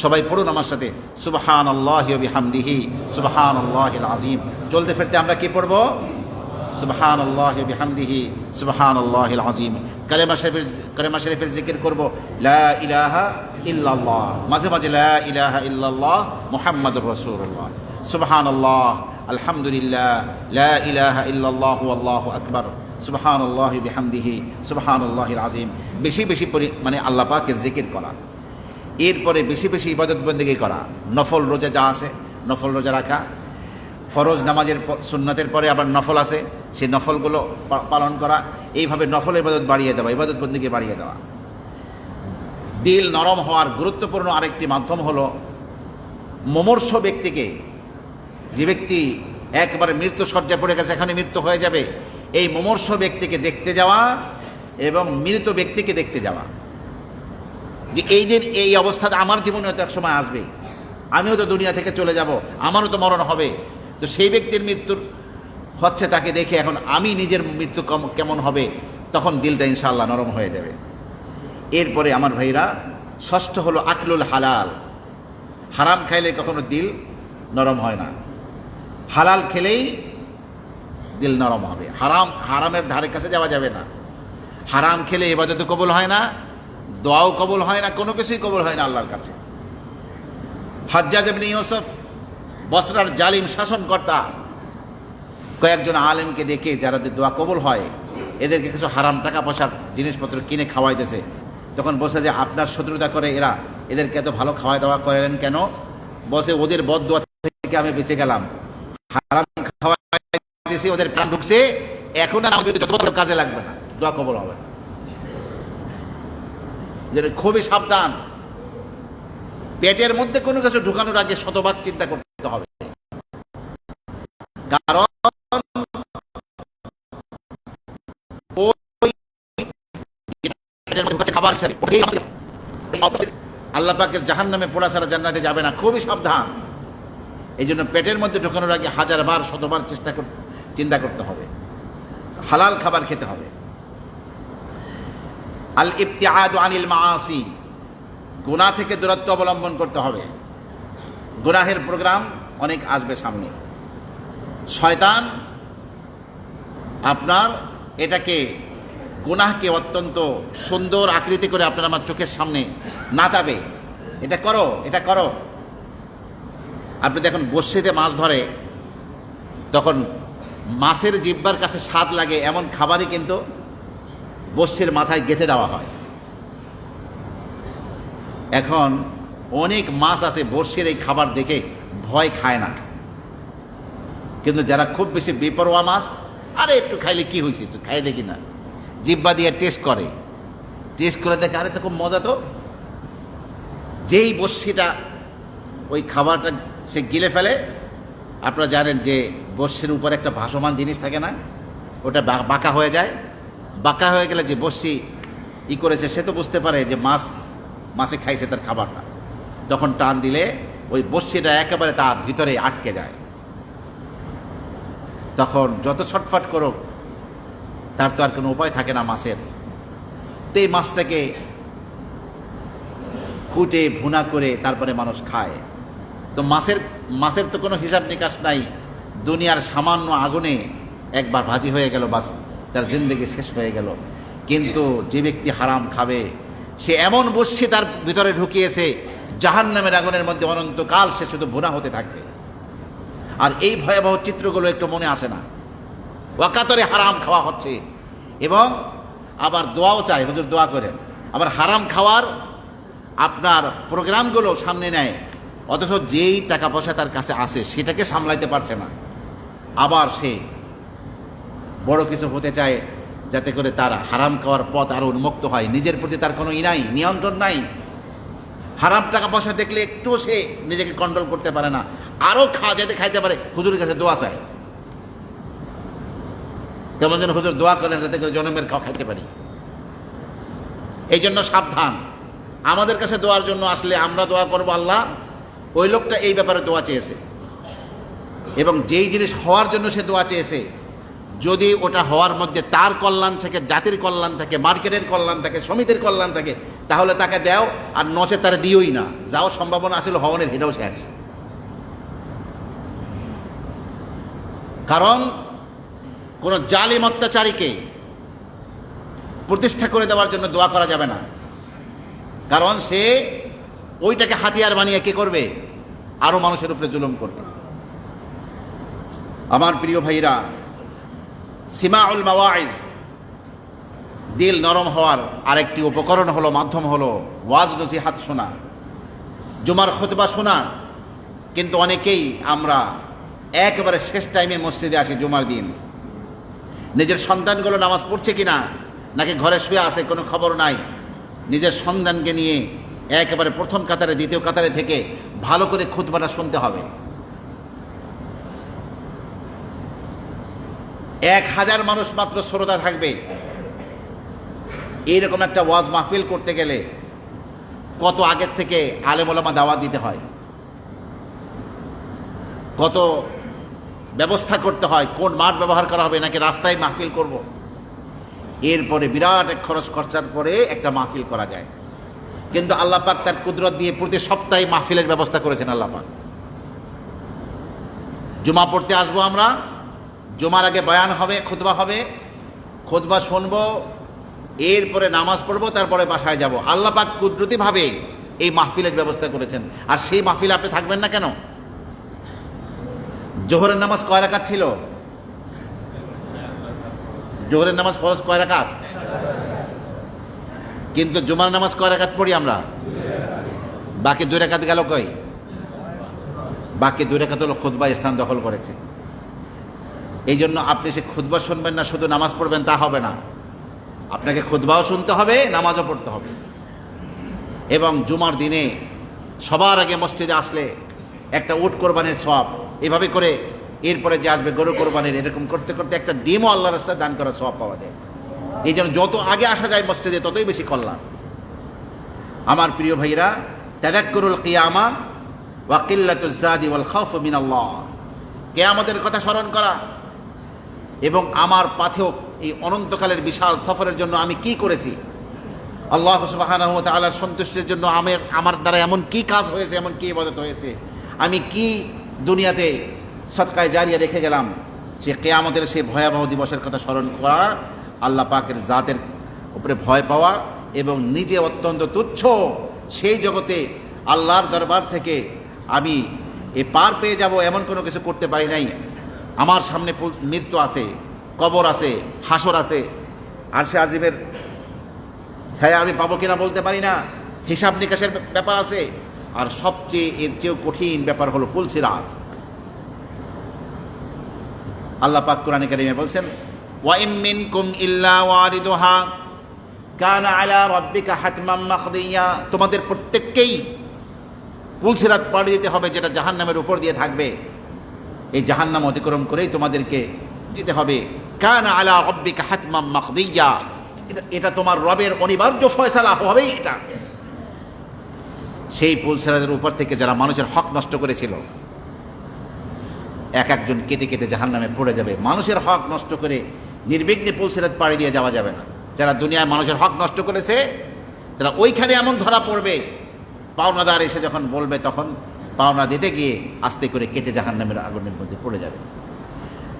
সবাই পড়ুন আমার সাথে, সুবহানাল্লাহি ওয়া বিহামদিহি সুবহানাল্লাহিল আযীম। চলতে ফিরতে আমরা কি পড়ব? সুবহানাল্লাহি ওয়া বিহামদিহি সুবহানাল্লাহিল আযীম। কালেমা শরীফের জিকির করব, লা ইলাহা ইল্লাল্লাহ, মাঝে মাঝে লা ইলাহা ইল্লাল্লাহ মুহাম্মাদুর রাসূলুল্লাহ, সুবহানাল্লাহ, আলহামদুলিল্লাহ, লা ইলাহা ইল্লাল্লাহু আল্লাহু আকবার, সুবহানাল্লাহি বিহামদিহি সুবহানাল্লাহিল আযীম। বেশি বেশি মানে আল্লাহ পাকের জিকির করা। এরপরে বেশি বেশি ইবাদত বন্দেগী করা। নফল রোজা যা আছে, নফল রোজা রাখা, ফরজ নামাজের সুন্নতের পরে আবার নফল আছে, সেই নফলগুলো পালন করা। এইভাবে নফল ইবাদত বাড়িয়ে দেওয়া, ইবাদত বন্দেগী বাড়িয়ে দেওয়া। দিল নরম হওয়ার গুরুত্বপূর্ণ আরেকটি মাধ্যম হলো মুমূর্ষ ব্যক্তিকে, যে ব্যক্তি একবারে মৃত্যু শয্যায় পড়ে গেছে, এখানে মৃত্যু হয়ে যাবে, এই মুমূর্ষ ব্যক্তিকে দেখতে যাওয়া এবং মৃত ব্যক্তিকে দেখতে যাওয়া, যে এই দিন এই অবস্থা আমার জীবনে হয়তো এক সময় আসবে, আমিও তো দুনিয়া থেকে চলে যাব, আমারও তো মরণ হবে। তো সেই ব্যক্তির মৃত্যুর হচ্ছে তাকে দেখে এখন আমি নিজের মৃত্যু কেমন হবে, তখন দিলটা ইনশাআল্লাহ নরম হয়ে যাবে। এরপরে আমার ভাইরা, ষষ্ঠ হলো আকলুল হালাল। হারাম খাইলে কখনো দিল নরম হয় না, হালাল খেলেই দিল নরম হবে। হারামের ধারে কাছে যাওয়া যাবে না। হারাম খেলে ইবাদত কবুল হয় না, দোয়াও কবুল হয় না, কোনো কিছুই কবুল হয় না আল্লাহর কাছে। হাজ্জাজ ইবনে ইউসুফ বসরার জালিম শাসনকর্তা কয়েকজন আলেমকে ডেকে, যারা দোয়া কবুল হয় এদেরকে কিছু হারাম টাকা পয়সার জিনিসপত্র কিনে খাওয়াইতেছে। তখন বসে যে আপনার শত্রুতা করে এরা, এদেরকে এত ভালো খাওয়া দাওয়া করেন কেন? বসে ওদের বদদোয়া থেকে আমি বেঁচে গেলাম, হারাম খাওয়াইতেছি, ওদের প্রাণ ঢুকছে, এখন আর আমাদের যত কাজে লাগবে না, দোয়া কবুল হবে না। খুবই সাবধান, পেটের মধ্যে কোনো কিছু ঢুকানোর আগে শতবার চিন্তা করতে হবে, কারণ খাবার আল্লাহ পাকের জাহান্নামে পোড়া ছাড়া জান্নাতে যাবে না, খুবই সাবধান। এই জন্য পেটের মধ্যে ঢোকানোর আগে হাজারবার শতবার চিন্তা করতে হবে। হালাল খাবার খেতে হবে। আল ইবতিআদু আনিল মাআসি, গুনাহ থেকে দূরত্ব অবলম্বন করতে হবে। গুনাহের প্রোগ্রাম অনেক আসবে সামনে। শয়তান আপনার এটাকে, গুনাহকে অত্যন্ত সুন্দর আকৃতি করে আপনার আমার চোখের সামনে নাচাবে, এটা করো, এটা করো। আপনি দেখুন বড়শিতে মাছ ধরে, তখন মাছের জিহ্বার কাছে স্বাদ লাগে এমন খাবারই কিন্তু বড়শির মাথায় গেঁথে দেওয়া হয়। এখন অনেক মাছ আছে বড়শির এই খাবার দেখে ভয় খায় না, কিন্তু যারা খুব বেশি বেপরোয়া মাছ, আরে একটু খাইলে কি হয়েছে, একটু খাই দেখি না, জিহ্বা দিয়ে টেস্ট করে দেখে, আরে তো খুব মজা। তো যেই বড়শিটা ওই খাবারটা সে গিলে ফেলে, আপনারা জানেন যে বড়শির উপরে একটা ভাসমান জিনিস থাকে না, ওটা বাঁকা হয়ে যায়। বাঁকা হয়ে গেলে যে বড়শি করেছে সে তো বুঝতে পারে যে মাছে খাইছে তার খাবারটা, তখন টান দিলে ওই বড়শিটা একেবারে তার ভিতরে আটকে যায়। তখন যত ছটফট করুক তার তো আর কোনো উপায় থাকে না মাছের। তো এই মাছটাকে কুটে ভুনা করে তারপরে মানুষ খায়। তো মাছের তো কোনো হিসাব নিকাশ নাই। দুনিয়ার সামান্য আগুনে একবার ভাজি হয়ে গেল, বাস তার জিন্দেগি শেষ হয়ে গেল। কিন্তু যে ব্যক্তি হারাম খাবে, সে এমন বড়শি তার ভিতরে ঢুকিয়েছে, জাহান্নামের আগুনের মধ্যে অনন্তকাল সে শুধু ভুনা হতে থাকবে। আর এই ভয়াবহ চিত্রগুলো একটু মনে আসে না। ওয়াকাতরে হারাম খাওয়া হচ্ছে, এবং আবার দোয়াও চাই, হুজুর দোয়া করেন। আবার হারাম খাওয়ার আপনার প্রোগ্রামগুলো সামনে নেয়, অথচ যেই টাকা পয়সা তার কাছে আসে সেটাকে সামলাইতে পারছে না। আবার সে বড় কিছু হতে চায়, যাতে করে তার হারাম খাওয়ার পথ আরও উন্মুক্ত হয়। নিজের প্রতি তার কোনো নিয়ন্ত্রণ নাই। হারাম টাকা পয়সা দেখলে একটুও সে নিজেকে কন্ট্রোল করতে পারে না, আরও যাতে খাইতে পারে হুজুরের কাছে দোয়া চায়। কেমন যেন হুজুর দোয়া করেন যাতে করে জনমের খাওয়া খাইতে পারি। এই জন্য সাবধান। আমাদের কাছে দোয়ার জন্য আসলে আমরা দোয়া করব, আল্লাহ ওই লোকটা এই ব্যাপারে দোয়া চেয়েছে, এবং যেই জিনিস হওয়ার জন্য সে দোয়া চেয়েছে, যদি ওটা হওয়ার মধ্যে তার কল্যাণ থাকে, জাতির কল্যাণ থাকে, মার্কেটের কল্যাণ থাকে, সমিতির কল্যাণ থাকে, তাহলে তাকে দেও, আর নচে তারা দিওই না। যাও সম্ভাবনা আসলে হওয়ানের সেটাও শেষ। কারণ কোন জালিম অত্যাচারীকে প্রতিষ্ঠা করে দেওয়ার জন্য দোয়া করা যাবে না, কারণ সে ওইটাকে হাতিয়ার বানিয়ে কি করবে, আরো মানুষের উপরে জুলুম করবে। আমার প্রিয় ভাইরা, সিমাউল মাওয়াইজ, দিল নরম হওয়ার আরেকটি উপকরণ হলো, মাধ্যম হলো ওয়াজ নসিহাত শোনা, জুমার খুতবা শোনা। কিন্তু অনেকেই আমরা একেবারে শেষ টাইমে মসজিদে আসি জুমার দিন, নিজের সন্তানগুলো নামাজ পড়ছে কিনা নাকি ঘরে শুয়ে আছে কোনো খবর নাই। নিজের সন্তানকে নিয়ে একেবারে প্রথম কাতারে দ্বিতীয় কাতারে থেকে ভালো করে খুতবাটা শুনতে হবে। 1000 মানুষ মাত্র শ্রোতা থাকবে। এইরকম একটা ওয়াজ মাহফিল করতে গেলে কত আগের থেকে আলেম ওলামা দাওয়াত দিতে হয়, কত ব্যবস্থা করতে হয়, কোন মাঠ ব্যবহার করা হবে নাকি রাস্তায় মাহফিল করব। এরপরে বিরাট এক খরচ খরচার পরে একটা মাহফিল করা যায়। কিন্তু আল্লাহ পাক তার কুদরত দিয়ে প্রতি সপ্তাহে মাহফিলের ব্যবস্থা করেছেন আল্লাহ পাক। জুমা পড়তে আসবো আমরা, জুমার আগে বয়ান হবে, খুতবা হবে, খুতবা শুনবো, এরপরে নামাজ পড়বো, তারপরে বাসায় যাব। আল্লাহ পাক কুদরতিভাবে এই মাহফিলের ব্যবস্থা করেছেন। আর সেই মাহফিলে আপনি থাকবেন না কেন? জোহরের নামাজ কয় রাকাত ছিল? জোহরের নামাজ ফরজ কয় রাকাত? কিন্তু জুমার নামাজ কয় রাকাত পড়ি আমরা? বাকি 2 রাকাত গেল কই? বাকি 2 রাকাত হলো খুতবা স্থান দখল করেছে। এই জন্য আপনি সে খুতবা শুনবেন না, শুধু নামাজ পড়বেন তা হবে না। আপনাকে খুতবাও শুনতে হবে, নামাজও পড়তে হবে। এবং জুমার দিনে সবার আগে মসজিদে আসলে একটা উট কোরবানির সওয়াব, এভাবে করে এরপরে যে আসবে গরু কোরবানির, এরকম করতে করতে একটা ডিমও আল্লাহ রাস্তায় দান করার সওয়াব পাওয়া যায়। এই জন্য যত আগে আসা যায় মসজিদে ততই বেশি কল্যাণ। আমার প্রিয় ভাইরা, তাযাক্কুরুল কিয়ামা ওয়া কিল্লাতুজ যাদি ওয়াল খাউফু মিনাল্লাহ, কিয়ামতের কথা স্মরণ করা এবং আমার পাথেয় এই অনন্তকালের বিশাল সফরের জন্য আমি কি করেছি, আল্লাহ সুবহানাহু ওয়া তাআলার সন্তুষ্টির জন্য আমার দ্বারা এমন কি কাজ হয়েছে, এমন কি ইবাদত হয়েছে, আমি কি দুনিয়াতে সদকায়ে জারিয়া রেখে গেলাম, সে কিয়ামতের সেই ভয়াবহ দিবসের কথা স্মরণ করা, আল্লাহ পাকের জাতের উপরে ভয় পাওয়া এবং নিজে অত্যন্ত তুচ্ছ সেই জগতে আল্লাহর দরবার থেকে আমি পার পেয়ে যাব এমন কোনো কিছু করতে পারি নাই। আমার সামনে মৃত্যু আছে, কবর আছে, হাসর আছে, আরশে আজিমের ছায়া আমি পাবো কিনা বলতে পারি না, হিসাব নিকাশের ব্যাপার আছে, আর সবচেয়ে এর চেয়েও কঠিন ব্যাপার হলো পুলসিরাত। আল্লাহ পাক কোরআনে কারিমে বলছেন, ওয়া ইম মিনকুম ইল্লা ওয়ারিদুহা কানা আলা রাব্বিকা হাতমান মাকদিয়া, তোমাদের প্রত্যেককেই পুলসিরাত পাড়ি দিতে হবে, যেটা জাহান্নামের উপর দিয়ে থাকবে। এই জাহান্নাম অতিক্রম করেই তোমাদেরকে যেতে হবে। কানা আলা রাব্বিকা হাতমান মাকদিয়া, এটা তোমার রবের অনিবার্য ফয়সালা হবেই এটা। সেই পুলসিরাতের উপর থেকে যারা মানুষের হক নষ্ট করেছিল, এক একজন কেটে কেটে জাহান্নামে পড়ে যাবে। মানুষের হক নষ্ট করে নির্বিঘ্নে পুলসিরাত পাড়ি দিয়ে যাওয়া যাবে না। যারা দুনিয়ায় মানুষের হক নষ্ট করেছে তারা ওইখানে এমন ধরা পড়বে, পাওনাদার এসে যখন বলবে তখন পাওনা দিতে গিয়ে আস্তে করে কেটে জাহান্নামের আগুনের মধ্যে পড়ে যাবে।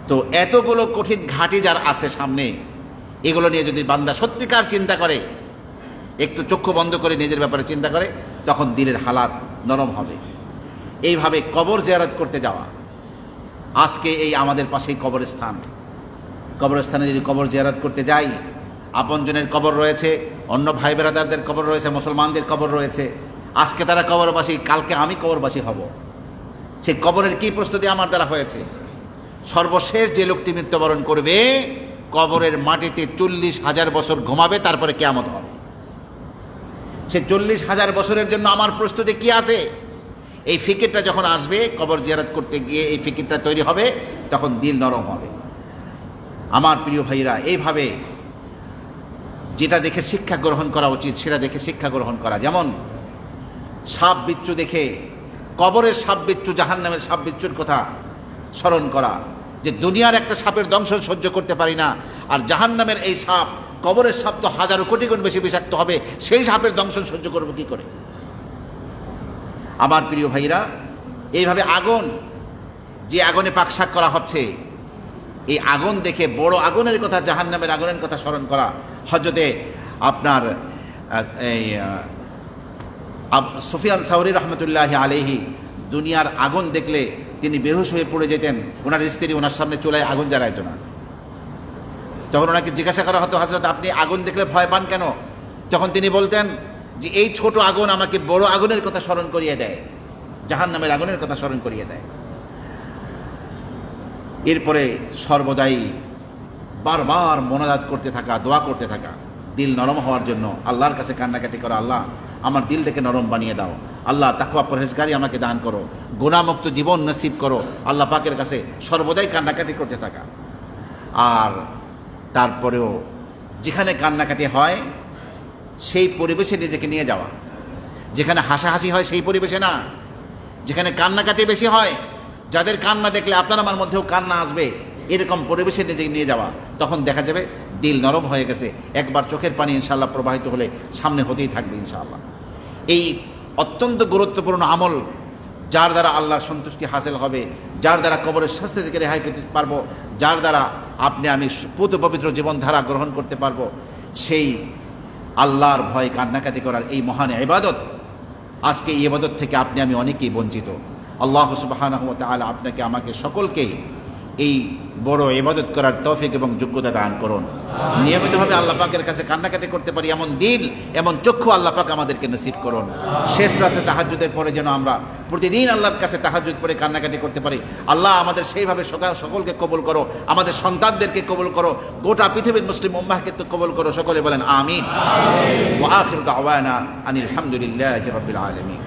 তো এতগুলো কঠিন ঘাঁটি যার আছে সামনে, এগুলো নিয়ে যদি বান্দা সত্যিকার চিন্তা করে, একটু চক্ষু বন্ধ করে নিজের ব্যাপারে চিন্তা করে, তখন দিলের হালাত নরম হবে। এইভাবে কবর জিয়ারত করতে যাওয়া, আজকে এই আমাদের পাশেই কবরস্থান, কবরস্থানে যদি কবর জিয়ারত করতে যাই, আপনজনের কবর রয়েছে, অন্য ভাই বেরাদারদের কবর রয়েছে, মুসলমানদের কবর রয়েছে, আজকে তারা কবরবাসী, কালকে আমি কবরবাসী হব। সেই কবরের কি প্রস্তুতি আমার দ্বারা হয়েছে? সর্বশেষ যে লোকটি মৃত্যুবরণ করবে, কবরের মাটিতে 40,000 বছর ঘুমাবে, তারপরে কিয়ামত হবে। সে 40,000 বছরের জন্য আমার প্রস্তুতি কি আছে? এই ফিকিরটা যখন আসবে, কবর জিয়ারত করতে গিয়ে এই ফিকিরটা তৈরি হবে, তখন দিল নরম হবে। আমার প্রিয় ভাইরা, এইভাবে যেটা দেখে শিক্ষা গ্রহণ করা উচিত সেটা দেখে শিক্ষা গ্রহণ করা। যেমন সাপ বিচ্ছু দেখে, কবরের সাপ বিচ্ছু, জাহান্নামের সাপ বিচ্ছুর কথা স্মরণ করা, যে দুনিয়ার একটা সাপের দংশন সহ্য করতে পারি না, আর জাহান্নামের এই সাপ, কবরের সাপ তো 1000 কোটি গুণ বেশি বিষাক্ত হবে, সেই সাপের দংশন সহ্য করবো কি করে? আমার প্রিয় ভাইরা, এইভাবে আগুন, যে আগুনে পাকশাক করা হচ্ছে, এই আগুন দেখে বড় আগুনের কথা, জাহান্নামের আগুনের কথা স্মরণ করা। হযরতে আপনার এই সুফিয়ান সাউরি রহমতুল্লাহ আলাইহি দুনিয়ার আগুন দেখলে তিনি বেহুশ হয়ে পড়ে যেতেন, ওনার স্ত্রী ওনার সামনে চুলায় আগুন জ্বালাইত না। তখন ওনাকে জিজ্ঞাসা করা হতো, হযরত আপনি আগুন দেখলে ভয় পান কেন? তখন তিনি বলতেন যে এই ছোট আগুন আমাকে বড় আগুনের কথা স্মরণ করিয়ে দেয়, জাহান্নামের আগুনের কথা স্মরণ করিয়ে দেয়। এরপরে সর্বদাই বারবার মোনাজাত করতে থাকা, দোয়া করতে থাকা, দিল নরম হওয়ার জন্য আল্লাহর কাছে কান্নাকাটি করা, আল্লাহ আমার দিলটাকে নরম বানিয়ে দাও, আল্লাহ তাকওয়া পরহেজগারি আমাকে দান করো, গুনাহমুক্ত জীবন নসিব করো, আল্লাহ পাকের কাছে সর্বদাই কান্নাকাটি করতে থাকা। আর তারপরেও যেখানে কান্নাকাটি হয় সেই পরিবেশে নিজেকে নিয়ে যাওয়া। যেখানে হাসাহাসি হয় সেই পরিবেশে না, যেখানে কান্নাকাটি বেশি হয়, যাদের কান্না দেখলে আপনার আমার মধ্যেও কান্না আসবে, এরকম পরিবেশে নিজেকে নিয়ে যাওয়া। তখন দেখা যাবে দিল নরম হয়ে গেছে, একবার চোখের পানি ইনশাআল্লাহ প্রবাহিত হলে সামনে হতেই থাকবে ইনশাআল্লাহ। এই অত্যন্ত গুরুত্বপূর্ণ আমল, যার দ্বারা আল্লাহর সন্তুষ্টি হাসিল হবে, যার দ্বারা কবরের শাস্তি থেকে রেহাই পেতে পারবো, যার দ্বারা আপনি আমি পুত পবিত্র জীবনধারা গ্রহণ করতে পারবো, সেই আল্লাহর ভয় কান্নাকাটি করার এই মহান ইবাদত, আজকে এই ইবাদত থেকে আপনি আমি অনেকেই বঞ্চিত। আল্লাহ সুবহানাহু ওয়া তাআলা আপনাকে আমাকে সকলকেই এই বড় ইবাদত করার তৌফিক এবং যোগ্যতা দান করুন। নিয়মিতভাবে আল্লাহ পাকের কাছে কান্নাকাটি করতে পারি এমন দিল, এমন চক্ষু আল্লাহ পাক আমাদেরকে নসিব করুন। শেষ রাতে তাহাজ্জুদের পরে যেন আমরা প্রতিদিন আল্লাহর কাছে তাহাজ্জুদ পড়ে কান্নাকাটি করতে পারি। আল্লাহ আমাদের সেইভাবে সকলকে কবুল করো, আমাদের সন্তানদেরকে কবুল করো, গোটা পৃথিবীর মুসলিম উম্মাহকে কবুল করো। সকলে বলেন আমিন। ওয়া আখিরু দাওয়ানা আনিল হামদুলিল্লাহি রাব্বিল আলামিন।